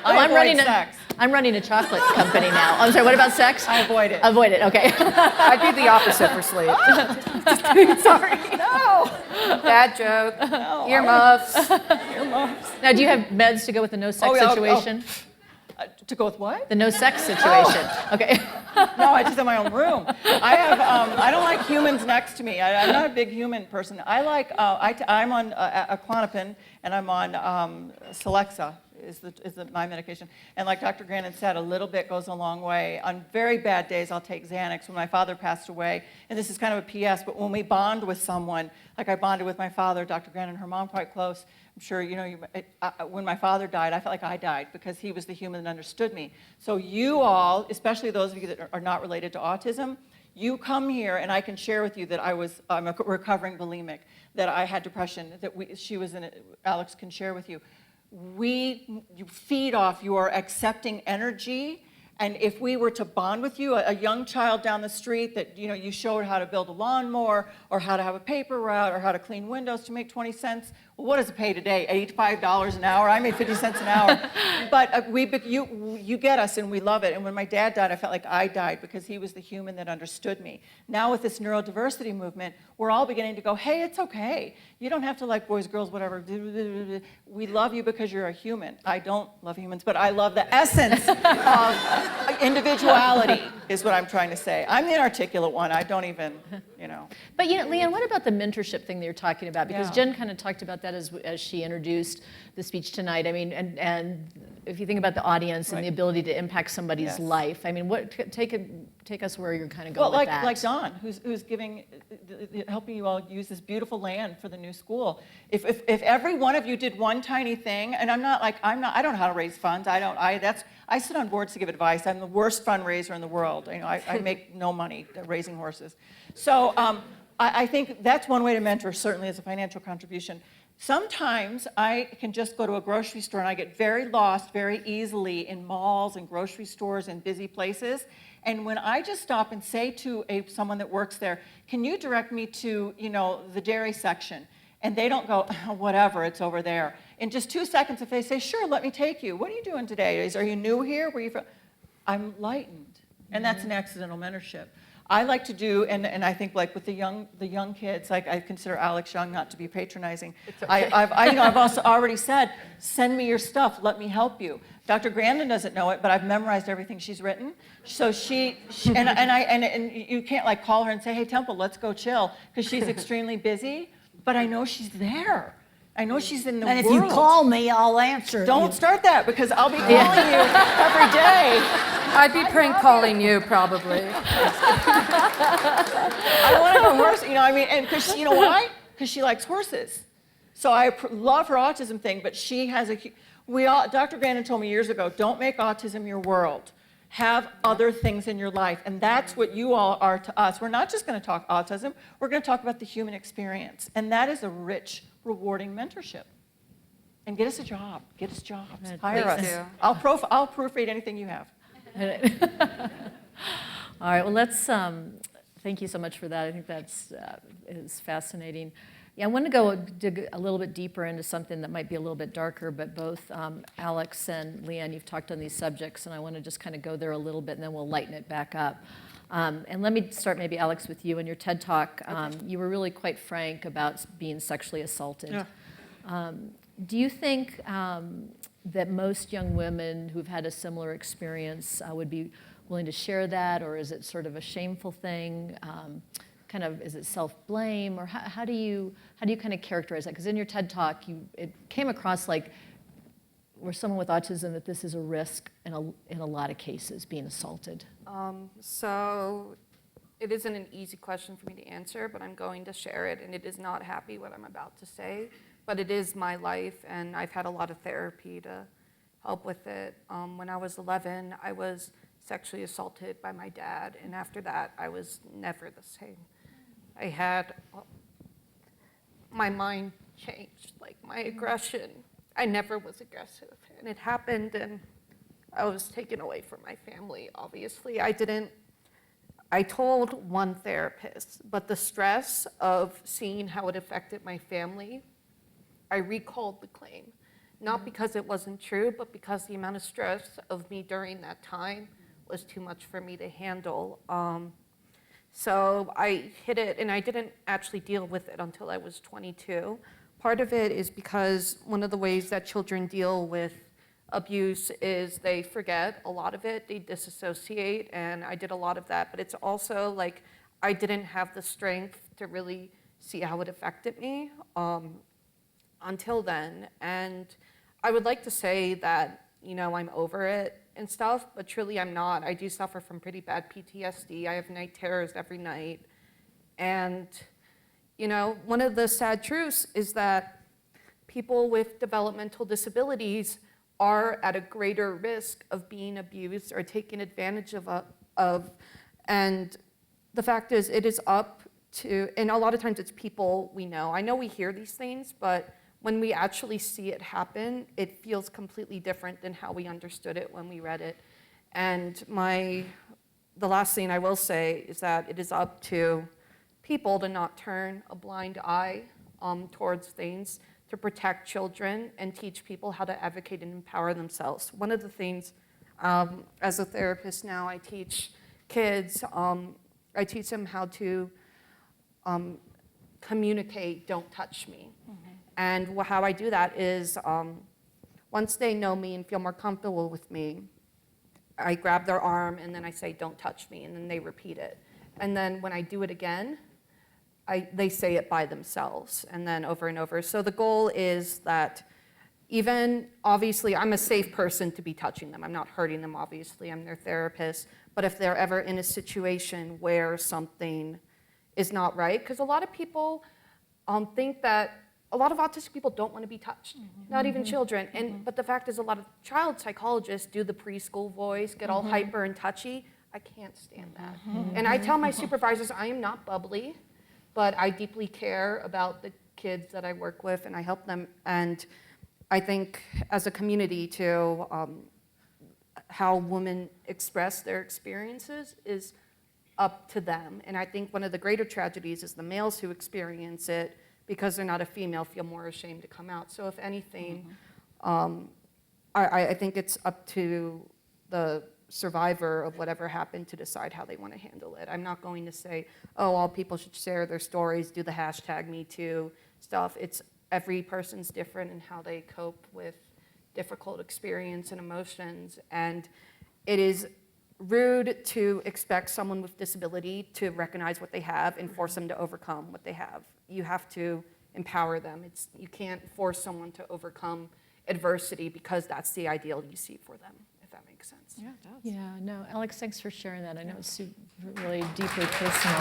I'm running sex. I'm running a chocolate company now. I'm sorry, what about sex? I avoid it. Avoid it, okay. I'd be the opposite for sleep. Sorry. No. Bad joke. Earmuffs. Earmuffs. Now, do you have meds to go with the no sex situation? To go with what? The no sex situation. Okay. No, I just have my own room. I have. I don't like humans next to me. I'm not a big human person. I like. I'm on Klonopin and I'm on Celexa. Is my medication. And like Dr. Grandin said, a little bit goes a long way. On very bad days, I'll take Xanax. When my father passed away, and this is kind of a PS, but when we bond with someone, like I bonded with my father, Dr. Grandin, and her mom quite close. I'm sure you know, when my father died, I felt like I died because he was the human that understood me. So you all, especially those of you that are not related to autism, you come here and I can share with you that I'm a recovering bulimic, that I had depression, that Alix can share with you. You feed off your accepting energy, and if we were to bond with you, a young child down the street that you showed how to build a lawnmower or how to have a paper route or how to clean windows to make 20 cents. Well, what does it pay today? $85 an hour? I made 50 cents an hour. But you get us and we love it. And when my dad died, I felt like I died because he was the human that understood me. Now with this neurodiversity movement, we're all beginning to go, hey, it's okay. You don't have to like boys, girls, whatever. We love you because you're a human. I don't love humans, but I love the essence of individuality is what I'm trying to say. I'm the inarticulate one. I don't even, But Liane, what about the mentorship thing that you're talking about? Because Yeah. Jen kind of talked about that as she introduced the speech tonight. I mean, and if you think about the audience and Right. the ability to impact somebody's Yes. life, I mean, take us where you're kind of going Well, with that. like Dawn, who's helping you all use this beautiful land for the new school. If every one of you did one tiny thing, and I don't know how to raise funds. I sit on boards to give advice. I'm the worst fundraiser in the world. I make no money raising horses. So I think that's one way to mentor, certainly as a financial contribution. Sometimes I can just go to a grocery store and I get very lost very easily in malls and grocery stores and busy places. And when I just stop and say to someone that works there, can you direct me to, the dairy section? And they don't go, oh, whatever, it's over there. In just 2 seconds, if they say, sure, let me take you. What are you doing today? Are you new here? Where are you from? I'm lightened. And that's an accidental mentorship. I like to do, and I think like with the young kids, like I consider Alix young, not to be patronizing. It's okay. I've also already said, send me your stuff, let me help you. Dr. Grandin doesn't know it, but I've memorized everything she's written. So and you can't like call her and say, hey Temple, let's go chill, because she's extremely busy. But I know she's there. I know she's in the world. And if you call me, I'll answer. Don't start that, because I'll be calling you every day. I'd be prank calling you probably. I want to go horse, and because you know why? Because she likes horses. So I love her autism thing, but she has Dr. Grandin told me years ago, don't make autism your world. Have other things in your life, and that's what you all are to us. We're not just going to talk autism, we're going to talk about the human experience, and that is a rich, rewarding mentorship. And get us a job, get us jobs, hire us. do. I'll proofread anything you have. All right, well, let's, thank you so much for that. I think that's is fascinating. Yeah, I want to dig a little bit deeper into something that might be a little bit darker, but both Alix and Liane, you've talked on these subjects, and I want to just kind of go there a little bit, and then we'll lighten it back up. And let me start maybe, Alix, with you. In your TED Talk, you were really quite frank about being sexually assaulted. Yeah. Do you think that most young women who've had a similar experience would be willing to share that, or is it sort of a shameful thing? Is it self-blame, or how do you kind of characterize that? Because in your TED Talk, it came across like we're someone with autism that this is a risk in a lot of cases, being assaulted. So it isn't an easy question for me to answer, but I'm going to share it, and it is not happy what I'm about to say, but it is my life, and I've had a lot of therapy to help with it. When I was 11, I was sexually assaulted by my dad, and after that, I was never the same. I had, my mind changed, like my aggression. I never was aggressive, and it happened, and I was taken away from my family, obviously. I told one therapist, but the stress of seeing how it affected my family, I recalled the claim. Not because it wasn't true, but because the amount of stress of me during that time was too much for me to handle. So I hid it, and I didn't actually deal with it until I was 22. Part of it is because one of the ways that children deal with abuse is they forget a lot of it, they disassociate, and I did a lot of that. But it's also like I didn't have the strength to really see how it affected me until then. And I would like to say that, you know, I'm over it and stuff, but truly I'm not. I do suffer from pretty bad PTSD. I have night terrors every night. And, you know, one of the sad truths is that people with developmental disabilities are at a greater risk of being abused or taken advantage of. And the fact is, it is up to, and a lot of times it's people we know. I know we hear these things, but when we actually see it happen, it feels completely different than how we understood it when we read it. And the last thing I will say is that it is up to people to not turn a blind eye towards things, to protect children and teach people how to advocate and empower themselves. One of the things, as a therapist now, I teach kids, I teach them how to communicate, don't touch me. And how I do that is once they know me and feel more comfortable with me, I grab their arm and then I say, don't touch me, and then they repeat it. And then when I do it again, they say it by themselves, and then over and over. So the goal is that even, obviously, I'm a safe person to be touching them. I'm not hurting them, obviously. I'm their therapist. But if they're ever in a situation where something is not right, because a lot of people think that a lot of autistic people don't want to be touched, not even children. But the fact is, a lot of child psychologists do the preschool voice, get all hyper and touchy. I can't stand that. And I tell my supervisors, I am not bubbly, but I deeply care about the kids that I work with, and I help them. And I think as a community too, how women express their experiences is up to them. And I think one of the greater tragedies is the males who experience it, because they're not a female, feel more ashamed to come out. So if anything, I think it's up to the survivor of whatever happened to decide how they want to handle it. I'm not going to say, oh, all people should share their stories, do the hashtag #MeToo stuff. It's every person's different in how they cope with difficult experience and emotions. And it is rude to expect someone with disability to recognize what they have and force them to overcome what they have. You have to empower them. You can't force someone to overcome adversity because that's the ideal you see for them, if that makes sense. Yeah, it does. Yeah, no, Alex, thanks for sharing that. I know it's really deeply personal.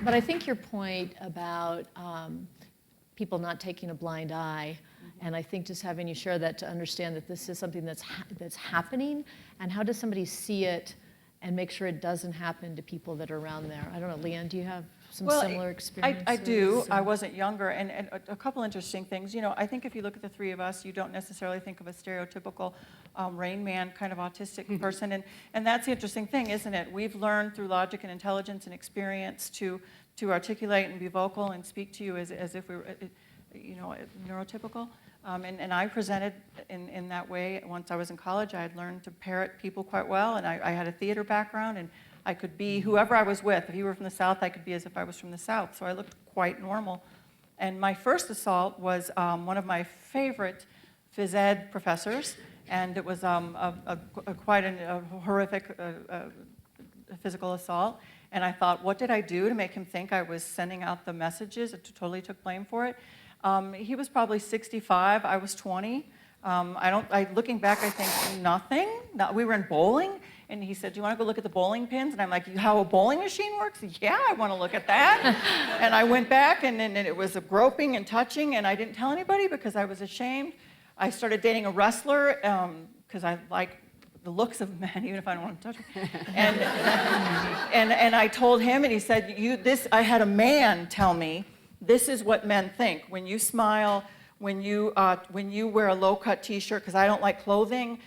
But I think your point about people not taking a blind eye, and I think just having you share that to understand that this is something that's happening, and how does somebody see it and make sure it doesn't happen to people that are around there? I don't know, Liane, do you have some similar experiences? I do. I wasn't younger, and a couple interesting things. You know, I think if you look at the three of us, you don't necessarily think of a stereotypical Rain Man kind of autistic person, and that's the interesting thing, isn't it? We've learned through logic and intelligence and experience to articulate and be vocal and speak to you as if we were, you know, neurotypical. And I presented in that way. Once I was in college, I had learned to parrot people quite well, and I had a theater background, and I could be whoever I was with. If you were from the South, I could be as if I was from the South, so I looked quite normal. And my first assault was one of my favorite phys ed professors, and it was quite a horrific physical assault. And I thought, what did I do to make him think I was sending out the messages? I totally took blame for it. He was probably 65, I was 20. Looking back, I think nothing. We were in bowling, and he said, "Do you want to go look at the bowling pins?" And I'm like, "How a bowling machine works? Yeah, I want to look at that." And I went back, and then it was a groping and touching, and I didn't tell anybody because I was ashamed. I started dating a wrestler because I like the looks of men, even if I don't want to touch them. And I told him, and he said, I had a man tell me, this is what men think. When you smile, when you wear a low-cut T-shirt, because I don't like clothing,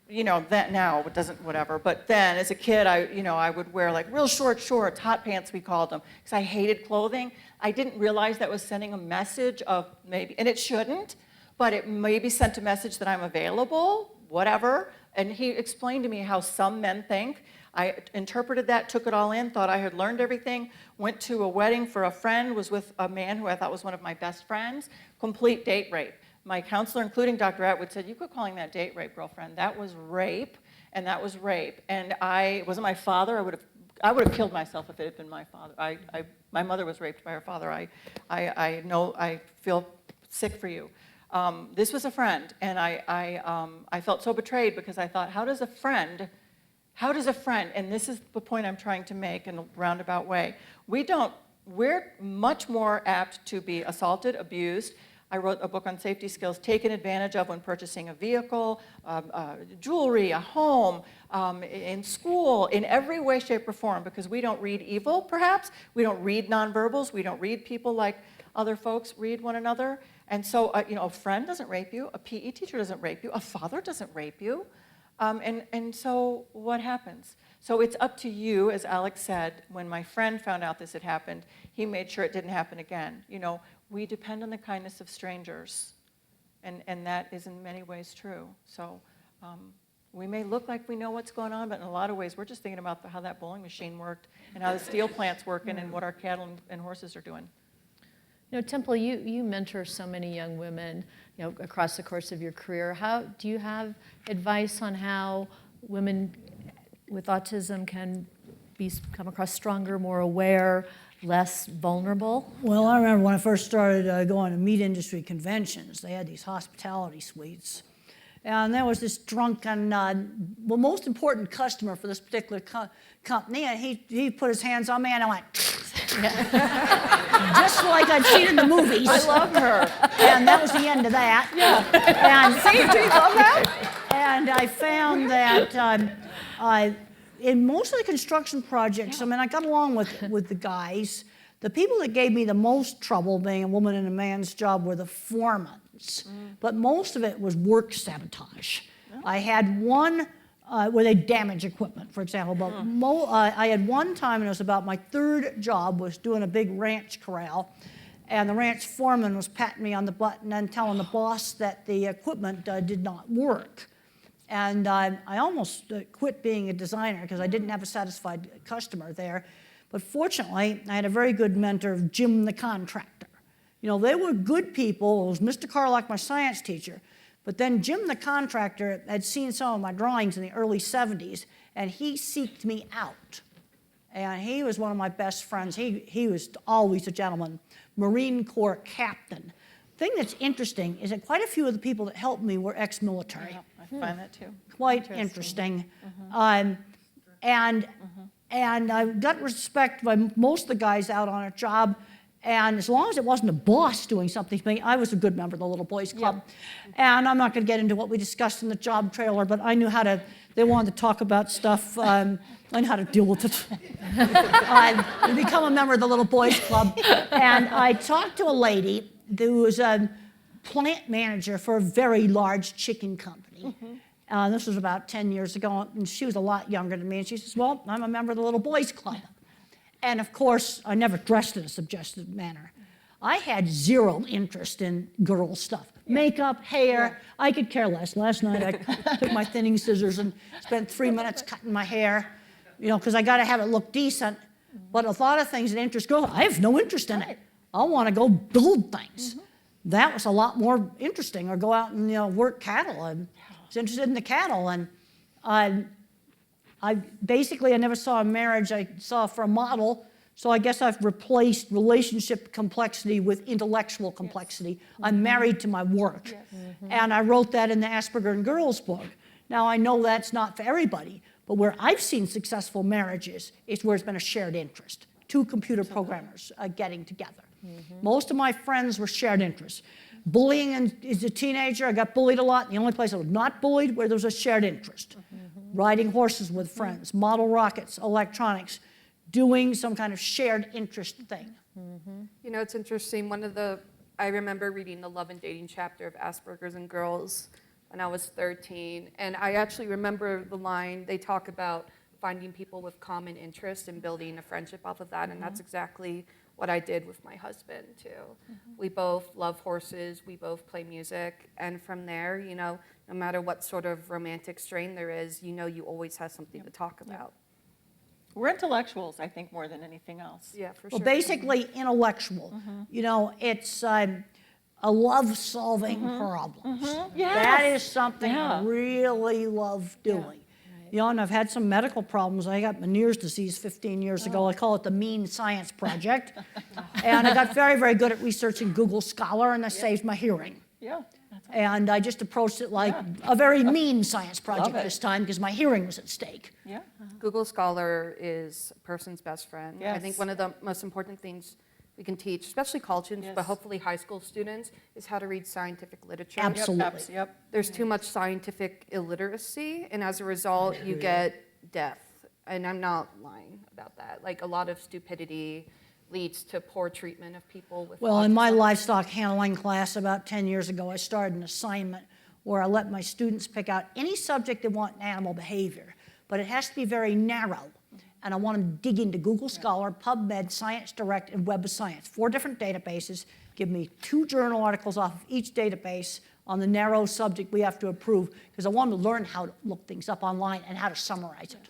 that now it doesn't, whatever. But then, as a kid, I would wear like real short shorts, hot pants we called them, because I hated clothing. I didn't realize that was sending a message of maybe, and it shouldn't, but it maybe sent a message that I'm available, whatever. And he explained to me how some men think. I interpreted that, took it all in, thought I had learned everything, went to a wedding for a friend, was with a man who I thought was one of my best friends, complete date rape. My counselor, including Dr. Atwood, said, "You quit calling that date rape, girlfriend. That was rape, and that was rape." And it wasn't my father. I would have killed myself if it had been my father. My mother was raped by her father. I know, I feel sick for you. This was a friend, and I felt so betrayed because I thought, how does a friend, and this is the point I'm trying to make in a roundabout way, we're much more apt to be assaulted, abused. I wrote a book on safety skills, taken advantage of when purchasing a vehicle, jewelry, a home, in school, in every way, shape, or form, because we don't read evil, perhaps. We don't read nonverbals. We don't read people like other folks read one another. And so, a friend doesn't rape you, a PE teacher doesn't rape you, a father doesn't rape you. And so what happens? So it's up to you, as Alex said, when my friend found out this had happened, he made sure it didn't happen again. We depend on the kindness of strangers, and that is in many ways true. So we may look like we know what's going on, but in a lot of ways, we're just thinking about how that bowling machine worked and how the steel plant's working and what our cattle and horses are doing. Temple, you mentor so many young women, across the course of your career. Do you have advice on how women with autism can come across stronger, more aware, less vulnerable? Well, I remember when I first started going to meat industry conventions, they had these hospitality suites. And there was this drunken, most important customer for this particular company, and he put his hands on me, and I went, just like I'd seen in the movies. I love her. And that was the end of that. Yeah. And see, do you love that? And I found that in most of the construction projects, I got along with the guys. The people that gave me the most trouble being a woman in a man's job were the foremen. But most of it was work sabotage. I had one where they damage equipment, for example. But I had one time, and it was about my third job, was doing a big ranch corral. And the ranch foreman was patting me on the butt and then telling the boss that the equipment did not work. And I almost quit being a designer because I didn't have a satisfied customer there. But fortunately, I had a very good mentor, Jim the contractor. They were good people. It was Mr. Carlock, my science teacher. But then Jim the contractor had seen some of my drawings in the early 70s, and he seeked me out. And he was one of my best friends. He was always a gentleman, Marine Corps captain. The thing that's interesting is that quite a few of the people that helped me were ex-military. Yeah, I find that too. Quite interesting. And I got respect by most of the guys out on a job. And as long as it wasn't a boss doing something to me, I was a good member of the Little Boys Club. Yeah. And I'm not going to get into what we discussed in the job trailer, but I knew they wanted to talk about stuff. I knew how to deal with it. I become a member of the Little Boys Club. And I talked to a lady who was a plant manager for a very large chicken company. This was about 10 years ago, and she was a lot younger than me. And she says, "Well, I'm a member of the Little Boys Club." And of course, I never dressed in a suggestive manner. I had zero interest in girl stuff. Makeup, hair, I could care less. Last night I took my thinning scissors and spent 3 minutes cutting my hair, because I got to have it look decent. But a lot of things that interest girls, I have no interest in it. I want to go build things. That was a lot more interesting, or go out and work cattle. I was interested in the cattle, and I never saw a marriage. I saw for a model, So I guess I've replaced relationship complexity with intellectual complexity. I'm married to my work. And I wrote that in the Asperger and Girls book. Now I know that's not for everybody, but where I've seen successful marriages is where it's been a shared interest. Two computer programmers getting together. Most of my friends were shared interests. Bullying as a teenager, I got bullied a lot. The only place I was not bullied where there was a shared interest. Riding horses with friends, model rockets, electronics, doing some kind of shared interest thing. You know, it's interesting. I remember reading the Love and Dating chapter of Asperger's and Girls when I was 13. And I actually remember the line, they talk about finding people with common interests and building a friendship off of that. And that's exactly what I did with my husband too. We both love horses, we both play music, and from there, you know, no matter what sort of romantic strain there is, you know you always have something to talk about. We're intellectuals, I think, more than anything else. Yeah, for Well, sure. basically intellectual. You know, it's a love-solving problems. That is something I really love doing. You know, and I've had some medical problems. I got Meniere's disease 15 years ago. I call it the Mean Science Project. And I got very, very good at researching Google Scholar, and that saved my hearing. Yeah. And I just approached it like a very mean science project this time because my hearing was at stake. Yeah. Google Scholar is a person's best friend. I Yes. think one of the most important things we can teach, especially college students, but hopefully high school students, is how to read scientific literature. Absolutely. Yep. There's too much scientific illiteracy, and as a result, you get death. And I'm not lying about that. Like, a lot of stupidity leads to poor treatment of people with Well, in my autism. livestock handling class about 10 years ago, I started an assignment where I let my students pick out any subject they want in animal behavior, but it has to be very narrow. And I want them to dig into Google Scholar, PubMed, Science Direct, and Web of Science. 4 different databases. Give me 2 journal articles off of each database on the narrow subject we have to approve, because I want them to learn how to look things up online and how to summarize it.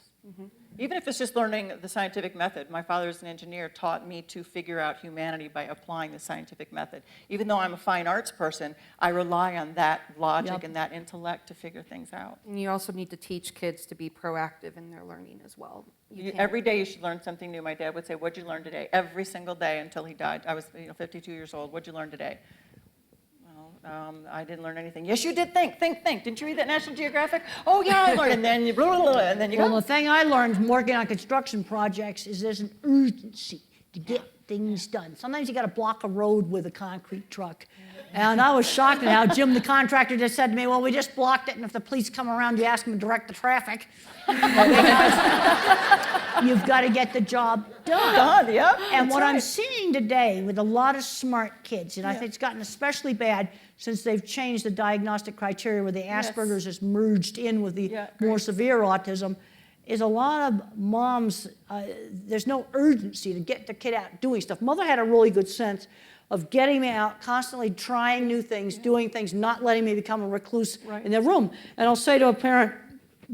Even if it's just learning the scientific method, my father's an engineer, taught me to figure out humanity by applying the scientific method. Even though I'm a fine arts person, I rely on that logic and that intellect to figure things out. And you also need to teach kids to be proactive in their learning as well. Every day you should learn something new. My dad would say, "What'd you learn today?" Every single day until he died. I was 52 years old. "What'd you learn today?" I didn't learn anything. "Yes, you did. Think. Didn't you read that National Geographic?" "Oh, yeah, I learned." And then you, and then you Well, go. the thing I learned from working on construction projects is there's an urgency to get things done. Sometimes you got to block a road with a concrete truck. And I was shocked at how Jim, the contractor, just said to me, "Well, we just blocked it, and if the police come around, you ask them to direct the traffic." Because you've got to get the job done. Yep. And that's what I'm right. seeing today with a lot of smart kids, and I think it's gotten especially bad since they've changed the diagnostic criteria where the Asperger's is merged in with the more severe autism, is a lot of moms, there's no urgency to get the kid out doing stuff. Mother had a really good sense of getting me out, constantly trying new things, doing things, not letting me become a recluse in their room. And I'll say to a parent,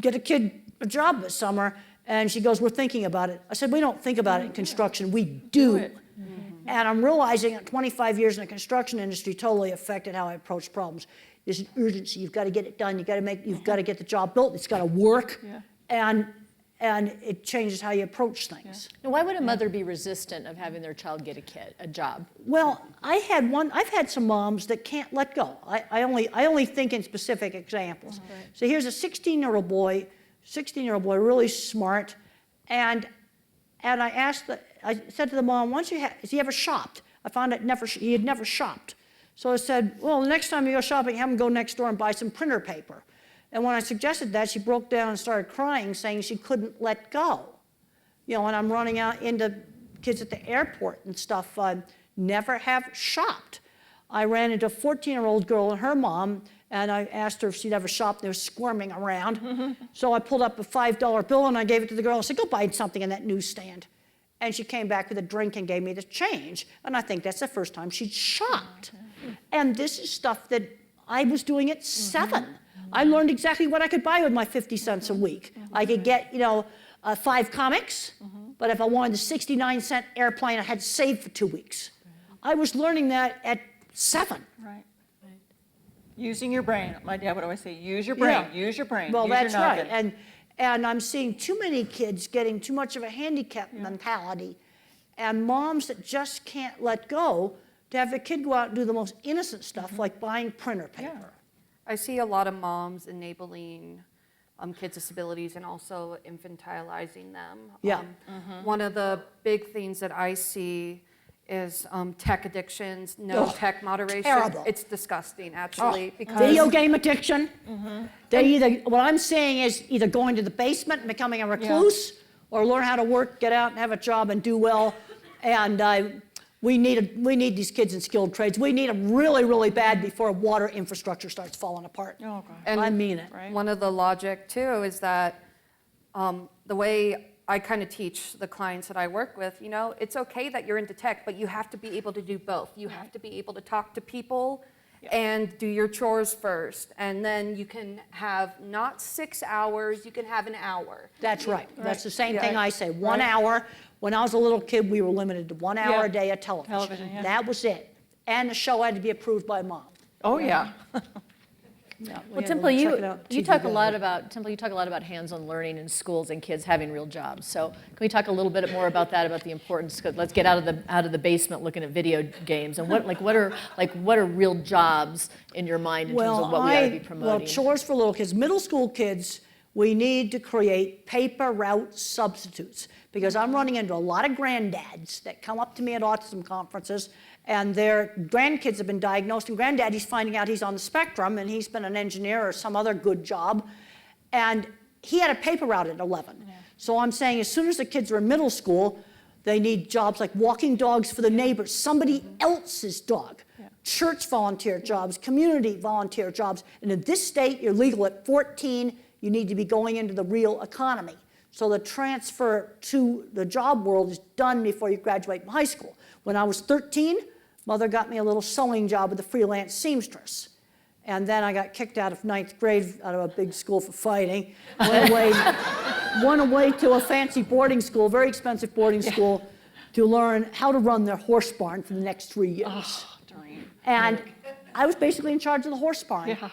"Get a kid a job this summer," and she goes, "We're thinking about it." I said, "We don't think about it in construction, we do." And I'm realizing that 25 years in the construction industry totally affected how I approach problems. There's an urgency. You've got to get it done. You've got to get the job built. It's got to work. And it changes how you approach things. Now, why would a mother be resistant of having their child get a job? Well, I've had some moms that can't let go. I only think in specific examples. So here's a 16-year-old boy, really smart, and I said to the mom, "Has he ever shopped?" I found out he had never shopped. So I said, "Well, the next time you go shopping, have him go next door and buy some printer paper." And when I suggested that, she broke down and started crying, saying she couldn't let go. And I'm running out into kids at the airport and stuff, never have shopped. I ran into a 14-year-old girl and her mom, and I asked her if she'd ever shopped. They were squirming around. So I pulled up a $5 bill and I gave it to the girl. I said, "Go buy something in that newsstand." And she came back with a drink and gave me the change. And I think that's the first time she'd shopped. And this is stuff that I was doing at 7. I learned exactly what I could buy with my 50 cents a week. I could get, 5 comics, but if I wanted the 69-cent airplane, I had to save for 2 weeks. I was learning that at 7. Right. Using your brain. My dad would always say, "Use your brain. Use your brain. Well, use that's your noggin." right. And I'm seeing too many kids getting too much of a handicap mentality. and moms that just can't let go to have their kid go out and do the most innocent stuff like buying printer paper. I see a lot of moms enabling kids with disabilities and also infantilizing them. Yeah. One of the big things that I see is tech addictions, no tech moderation. Terrible. It's disgusting, actually, because Video game addiction. They either, what I'm saying is either going to the basement and becoming a recluse, or learn how to work, get out and have a job and do well. And we need these kids in skilled trades. We need them really, really bad before water infrastructure starts falling apart. Oh, God. And I mean it. Right. one of the logic too is that the way I kind of teach the clients that I work with, you know, it's okay that you're into tech, but you have to be able to do both. You have to be able to talk to people and do your chores first. And then you can have not 6 hours, you can have an hour. That's right. That's the same Yeah. thing I say. 1 hour. When I was a little kid, we were limited to 1 hour a day of television. Television, yeah. That was it. And the show had to be approved by mom. Oh, yeah. Yeah, we Well, had to Temple, check you it out, you TV talk a guide. lot about hands-on learning in schools and kids having real jobs. So can we talk a little bit more about that, about the importance? 'Cause let's get out of the basement looking at video games, and what are real jobs in your mind in terms of what we ought to be promoting? Well, chores for little kids. Middle school kids, we need to create paper route substitutes, because I'm running into a lot of granddads that come up to me at autism conferences, and their grandkids have been diagnosed, and granddaddy's finding out he's on the spectrum, and he's been an engineer or some other good job, and he had a paper route at 11. So I'm saying as soon as the kids are in middle school, they need jobs like walking dogs for the neighbors, somebody else's dog, church volunteer jobs, community volunteer jobs, and in this state, you're legal at 14, you need to be going into the real economy. So the transfer to the job world is done before you graduate from high school. When I was 13, mother got me a little sewing job with a freelance seamstress. And then I got kicked out of 9th grade out of a big school for fighting. Went away to a fancy boarding school, very expensive boarding school, to learn how to run their horse barn for the next 3 years. Oh, dream. And I was basically in charge of the horse barn. Yeah.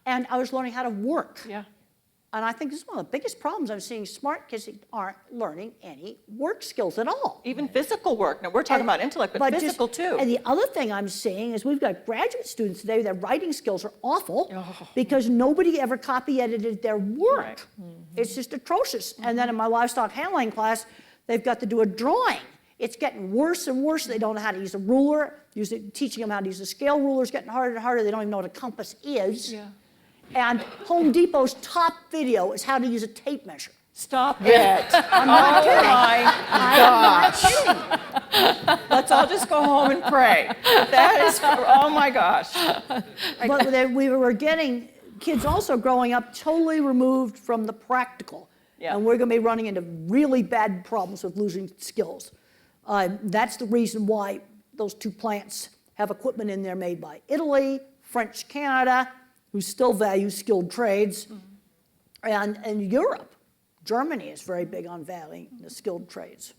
And I was learning how to work. Yeah. And I think this is one of the biggest problems I'm seeing. Smart kids aren't learning any work skills at all. Even physical work. Now, we're talking about intellect, but physical too. And the other thing I'm seeing is we've got graduate students today, their writing skills are awful because nobody ever copy edited their work. Right. It's just atrocious. And then in my livestock handling class, they've got to do a drawing. It's getting worse and worse. They don't know how to use a ruler. Teaching them how to use a scale ruler is getting harder and harder. They don't even know what a compass is. Yeah. And Home Depot's top video is how to use a tape measure. Stop it. I'm not kidding. My gosh. Let's all just go home and pray. That is, oh my gosh. But we were getting kids also growing up totally removed from the practical. Yeah. And we're going to be running into really bad problems with losing skills. That's the reason why those two plants have equipment in there made by Italy, French Canada, who still value skilled trades, and Europe. Germany is very big on valuing the skilled trades.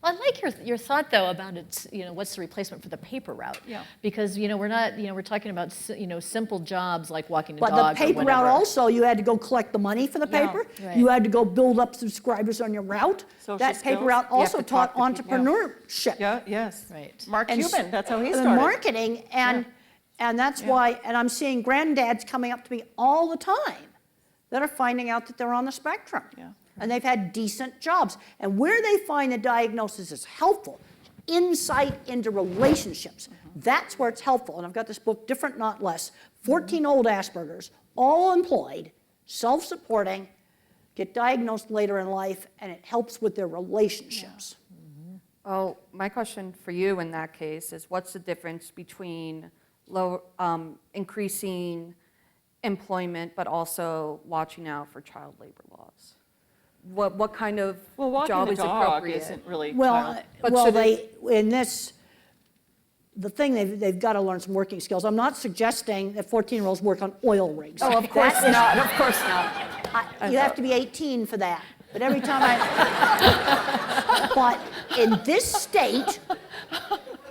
Well, I like your thought though about it's, what's the replacement for the paper route? Yeah. Because we're not, we're talking about simple jobs like walking a But dog the paper or whatever. route also, you had to go collect the money for the paper. Right. You had to go build up subscribers on your route. Social That paper skills. route You have also to taught talk to people. entrepreneurship. Yeah, yes. Right. Mark And Cuban, that's how he and started. marketing, and that's why, and I'm seeing granddads coming up to me all the time that are finding out that they're on the spectrum. Yeah. And they've had decent jobs. And where they find the diagnosis is helpful, insight into relationships. That's where it's helpful. And I've got this book, Different Not Less, 14 old Aspergers, all employed, self-supporting, get diagnosed later in life, and it helps with their relationships. Well, my question for you in that case is what's the difference between increasing employment but also watching out for child labor laws? What kind of Well, walking job a is dog appropriate? isn't really Well, But well, should the thing they've got to learn some working skills. I'm not suggesting that 14-year-olds work on oil rigs. Oh, of course not. Of course not. You have to be 18 for that. But every time but in this state,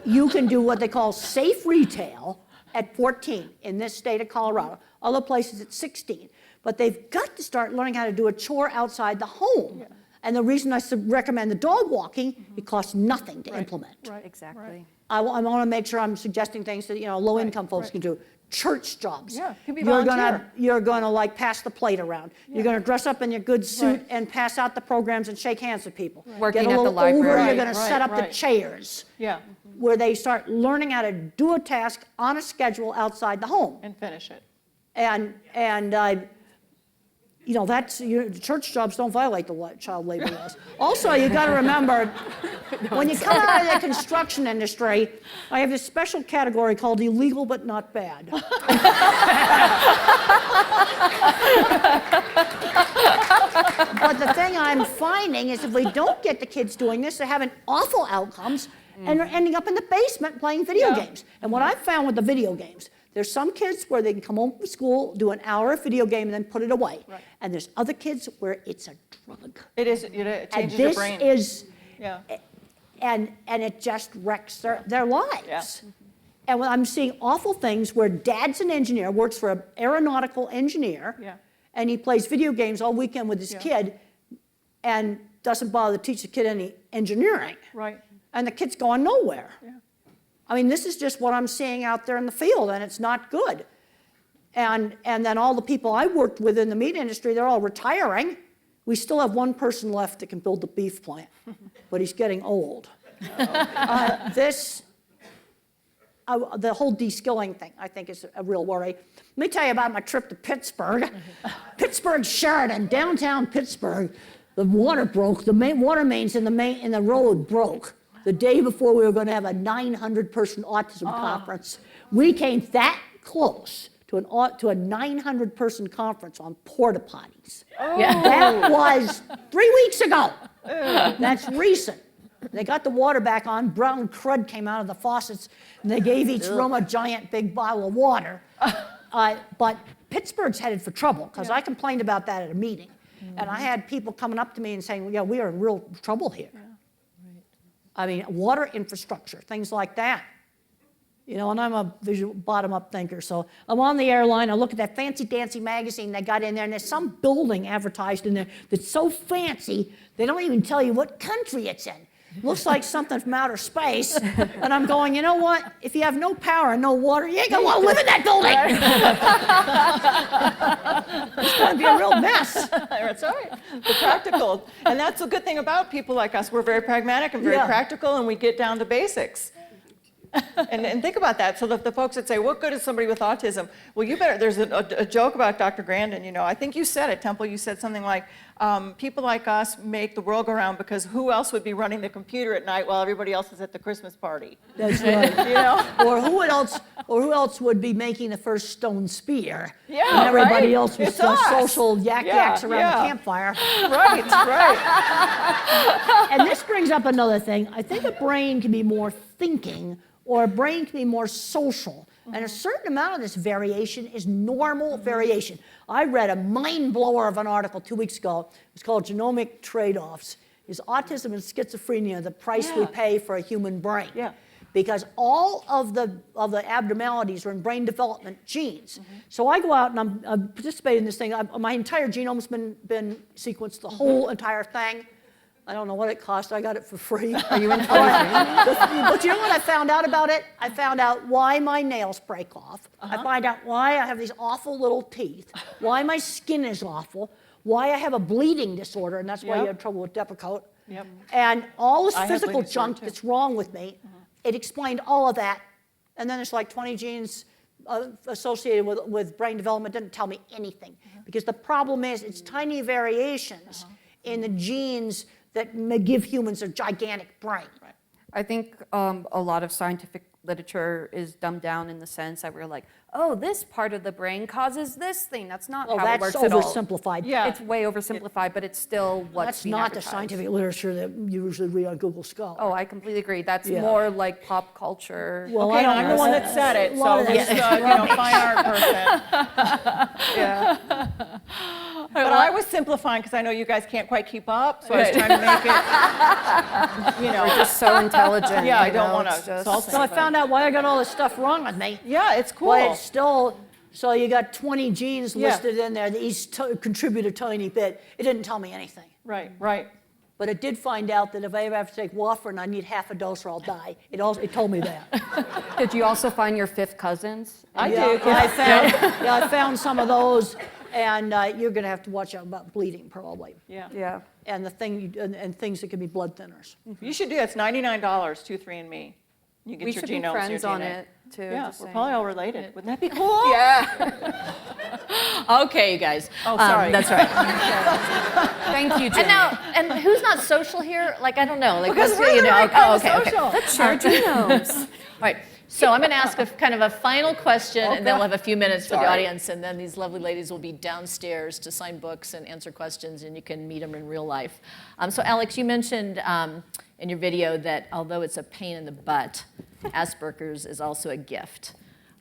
you can do what they call safe retail at 14 in this state of Colorado. Other places it's 16. But they've got to start learning how to do a chore outside the home. And the reason I recommend the dog walking, it costs nothing to implement. Right. Exactly. I want to make sure I'm suggesting things that, low-income folks can do. Church jobs. Yeah, can be You're volunteer. gonna like pass the plate around. You're gonna dress up in your good suit and pass out the programs and shake hands with people. Working Get a at the little library. Over, you're gonna Right, set up the right. chairs Yeah, where they start learning how to do a task on a schedule outside the home. and finish it. And that's, church jobs don't violate the child labor laws. Also, you got to remember, when you come out of the construction industry, I have this special category called illegal but not bad. But the thing I'm finding is if we don't get the kids doing this, they're having awful outcomes, and they're ending up in the basement playing video games. And what I've found with the video games, there's some kids where they can come home from school, do an hour of video game, and then put it away. Right. And there's other kids where it's a drug. It is, it And changes your this brain. is, Yeah, and it just wrecks their lives. Yeah. And when I'm seeing awful things where dad's an engineer, works for an aeronautical engineer, Yeah. and he plays video games all weekend with his kid and doesn't bother to teach the kid any engineering. right. And the kid's going nowhere. Yeah. I mean, this is just what I'm seeing out there in the field, and it's not good. And then all the people I worked with in the meat industry, they're all retiring. We still have one person left that can build the beef plant, but he's getting old. The whole de-skilling thing, I think, is a real worry. Let me tell you about my trip to Pittsburgh. Pittsburgh, Sheridan, downtown Pittsburgh. The water broke. The water mains in the road broke. The day before we were going to have a 900-person autism conference. We came that close to a 900-person conference on porta potties. That was 3 weeks ago. That's recent. They got the water back on. Brown crud came out of the faucets, and they gave each room a giant big bottle of water. But Pittsburgh's headed for trouble, because I complained about that at a meeting. And I had people coming up to me and saying, yeah, we are in real trouble here. I mean, water infrastructure, things like that. And I'm a visual bottom-up thinker, so I'm on the airline, I look at that fancy-dancy magazine they got in there, and there's some building advertised in there that's so fancy, they don't even tell you what country it's in. Looks like something from outer space, and I'm going, you know what? If you have no power and no water, you ain't gonna want to live in that building. It's gonna be a real mess. That's right. The practical. And that's the good thing about people like us. We're very pragmatic and very practical, and we get down to basics. And think about that. So the folks that say, what good is somebody with autism? Well, you better, there's a joke about Dr. Grandin, I think you said it, Temple, you said something like, people like us make the world go round because who else would be running the computer at night while everybody else is at the Christmas party? That's right. Or who else would be making the first stone spear? Yeah, and everybody right? else was It's us. social yaks around the campfire. Right, right. And this brings up another thing. I think a brain can be more thinking, or a brain can be more social. And a certain amount of this variation is normal variation. I read a mind blower of an article 2 weeks ago. It's called Genomic Trade-Offs. Is autism and schizophrenia the price we pay for a human brain? Yeah. Because all of the abnormalities are in brain development genes. So I go out and I'm participating in this thing. My entire genome's been sequenced, the whole entire thing. I don't know what it cost. I got it for free. Are you in for But you know what I found out about it? I found out why my nails break off. I find out why I have these awful little teeth, why my skin is awful, why I have a bleeding disorder, and that's why you have trouble with Depakote. Yep. And all this I have physical bleeding disorder, junk too. that's wrong with me, it explained all of that. And then there's like 20 genes associated with brain development. Didn't tell me anything. Because the problem is it's tiny variations in the genes that may give humans a gigantic brain. I think a lot of scientific literature is dumbed down in the sense that we're like, oh, this part of the brain causes this thing. That's not how it works That's at all. oversimplified. Yeah. It's way oversimplified, but it's still what's That's being not the advertised. scientific literature that you usually read on Google Scholar. Oh, I completely agree. That's Yeah. more like pop culture. Well, Okay, I don't I'm know. the one that said it, A lot so of this that- fine art person. Yeah. But I was simplifying because I know you guys can't quite keep up, so I was trying to make it, We're just so intelligent. Yeah, I you don't know, wanna it's just- insult So I found out why I got all this stuff wrong with me. Yeah, it's cool. But it's still, so you got 20 genes Yeah. listed in there that each contribute a tiny bit. It didn't tell me anything. Right, right. But it did find out that if I ever have to take warfarin, I need half a dose or I'll die. It told me that. Did you also find your fifth cousins? I Yeah, did. I found some of those, and you're going to have to watch out about bleeding probably. Yeah. Yeah. And and things that could be blood thinners. You should do it. It's $99, 23andMe. You get We your should be genomes, your friends on DNA. it, too. Yeah, just we're saying. probably all related. Wouldn't that be cool? Yeah. Okay, you guys. Oh, sorry. That's right. Thank you, Jenny. And now, and who's not social here? Like, I don't know. Like, Because let's we're see, the right kind of okay. social. Let's share genomes. All right. So I'm going to ask a kind of a final question, and then we'll have a few minutes for the Sorry. audience, and then these lovely ladies will be downstairs to sign books and answer questions, and you can meet them in real life. So Alix, you mentioned in your video that although it's a pain in the butt, Asperger's is also a gift.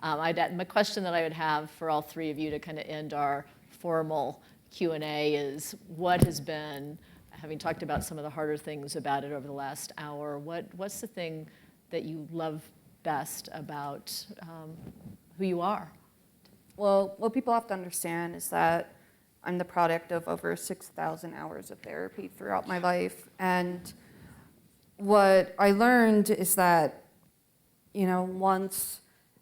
My question that I would have for all three of you to kind of end our formal Q&A is, what has been, having talked about some of the harder things about it over the last hour, what's the thing that you love best about who you are? Well, what people have to understand is that I'm the product of over 6,000 hours of therapy throughout my life. And what I learned is that, you know, once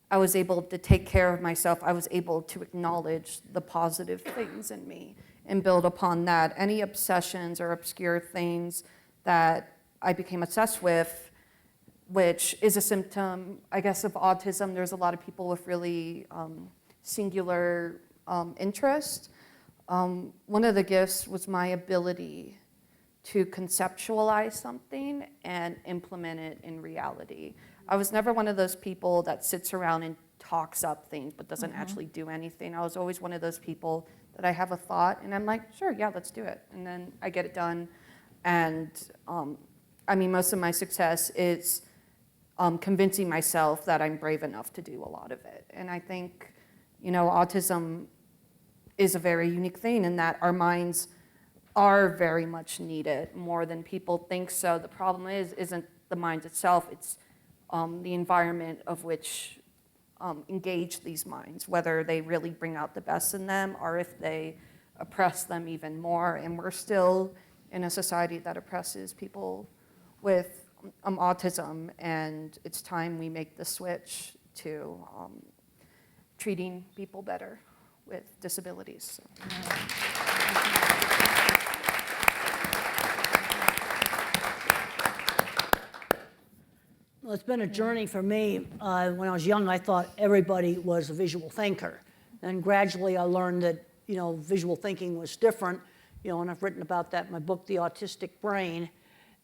I was able to take care of myself, I was able to acknowledge the positive things in me and build upon that. Any obsessions or obscure things that I became obsessed with, which is a symptom, I guess, of autism. There's a lot of people with really singular interest. One of the gifts was my ability to conceptualize something and implement it in reality. I was never one of those people that sits around and talks up things but doesn't actually do anything. I was always one of those people that I have a thought and I'm like, sure, yeah, let's do it. And then I get it done. And I mean, most of my success is convincing myself that I'm brave enough to do a lot of it. And I think, you know, autism is a very unique thing in that our minds are very much needed more than people think so. The problem isn't the mind itself, it's the environment of which engage these minds, whether they really bring out the best in them or if they oppress them even more. And we're still in a society that oppresses people with autism, and it's time we make the switch to treating people better with disabilities. So. Well, it's been a journey for me. When I was young, I thought everybody was a visual thinker. And gradually I learned that, you know, visual thinking was different, you know, and I've written about that in my book, The Autistic Brain.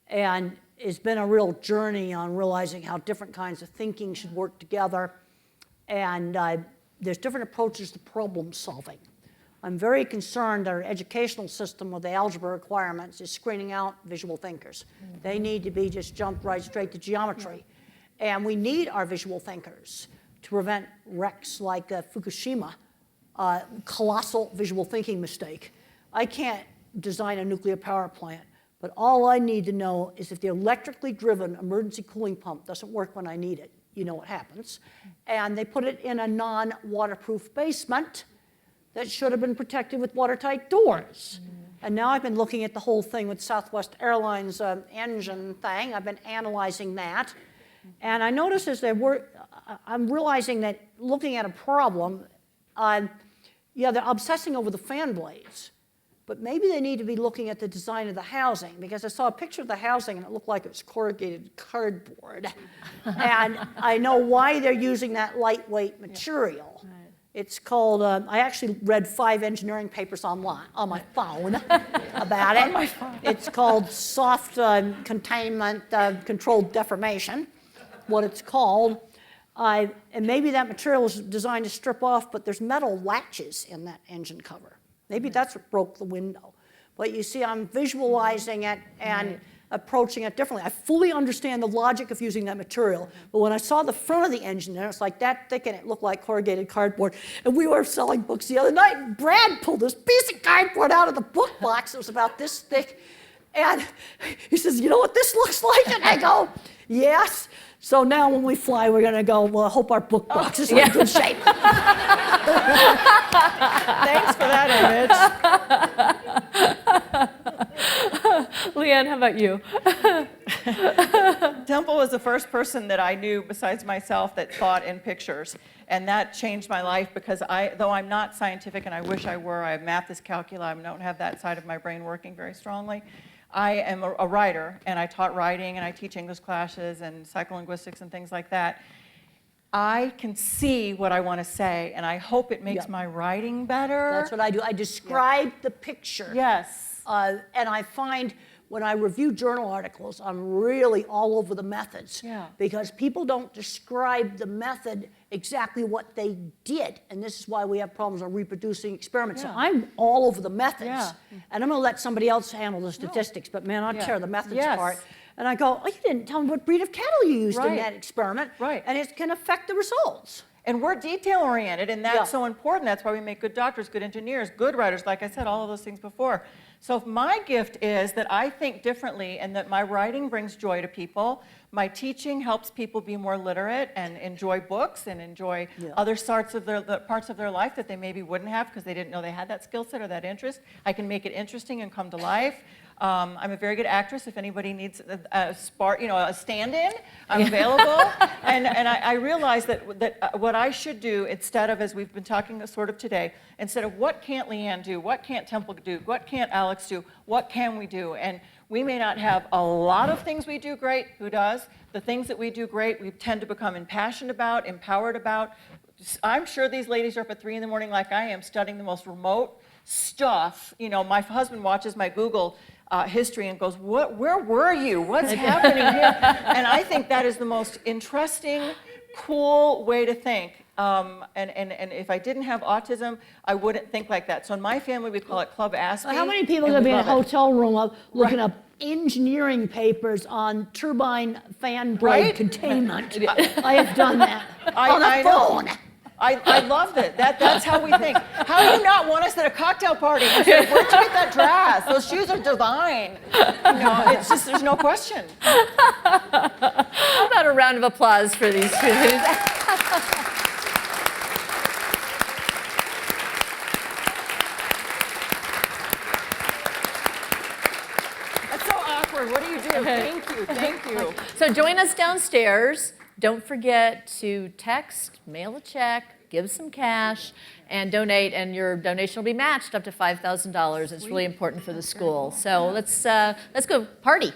And it's been a real journey on realizing how different kinds of thinking should work together. And there's different approaches to problem solving. I'm very concerned that our educational system with the algebra requirements is screening out visual thinkers. They need to be just jumped right straight to geometry. And we need our visual thinkers to prevent wrecks like Fukushima, colossal visual thinking mistake. I can't design a nuclear power plant, but all I need to know is if the electrically driven emergency cooling pump doesn't work when I need it, you know what happens. And they put it in a non-waterproof basement that should have been protected with watertight doors. And now I've been looking at the whole thing with Southwest Airlines engine thing. I've been analyzing that. And I notice as I'm realizing that looking at a problem, yeah, they're obsessing over the fan blades, but maybe they need to be looking at the design of the housing, because I saw a picture of the housing and it looked like it was corrugated cardboard. And I know why they're using that lightweight material. Right. It's called, I actually read 5 engineering papers online on my phone about it. On my phone. It's called soft containment controlled deformation, what it's called. And maybe that material is designed to strip off, but there's metal latches in that engine cover. Maybe that's what broke the window. But you see, I'm visualizing it and approaching it differently. I fully understand the logic of using that material, but when I saw the front of the engine there, it's like that thick and it looked like corrugated cardboard. And we were selling books the other night, and Brad pulled this piece of cardboard out of the book box. It was about this thick. And he says, you know what this looks like? And I go, yes. So now when we fly, we're going to go, well, I hope our book box is in good shape. Thanks for that image. Liane, how about you? Temple was the first person that I knew besides myself that thought in pictures. And that changed my life because though I'm not scientific and I wish I were, I have math calculi, I don't have that side of my brain working very strongly. I am a writer, and I taught writing, and I teach English classes and psycholinguistics and things like that. I can see what I want to say, and I hope it makes my writing better. That's what I do. I describe the picture. Yes. And I find when I review journal articles, I'm really all over the methods. Yeah. Because people don't describe the method exactly what they did. And this is why we have problems on reproducing experiments. So I'm all over the methods. Yeah. And I'm going to let somebody else handle the statistics. But man, I'll tear the methods apart. And I go, oh, you didn't tell me what breed of cattle you used in that experiment. Right. And it can affect the results. And we're detail-oriented, and that's so important. That's why we make good doctors, good engineers, good writers, like I said, all of those things before. So my gift is that I think differently and that my writing brings joy to people. My teaching helps people be more literate and enjoy books and enjoy other parts of their life that they maybe wouldn't have because they didn't know they had that skill set or that interest. I can make it interesting and come to life. I'm a very good actress. If anybody needs a stand-in, I'm available. And I realize that what I should do instead of, as we've been talking sort of today, instead of what can't Liane do, what can't Temple do, what can't Alix do, what can we do? And we may not have a lot of things we do great. Who does? The things that we do great, we tend to become impassioned about, empowered about. I'm sure these ladies are up at 3 in the morning like I am, studying the most remote stuff. You know, my husband watches my Google history and goes, where were you? What's happening here? And I think that is the most interesting, cool way to think. And if I didn't have autism, I wouldn't think like that. So in my family, we call it Club Aspie. How many people are going to be in a hotel room looking up engineering papers on turbine fan blade containment? I have done that on a phone. I love it. That's how we think. How do you not want us at a cocktail party? Say, where'd you get that dress? Those shoes are divine. It's just, there's no question. How about a round of applause for these two ladies? That's so awkward. What do you do? Thank you. So join us downstairs. Don't forget to text, mail a check, give some cash, and donate, and your donation will be matched up to $5,000. It's really important for the school. So let's go party.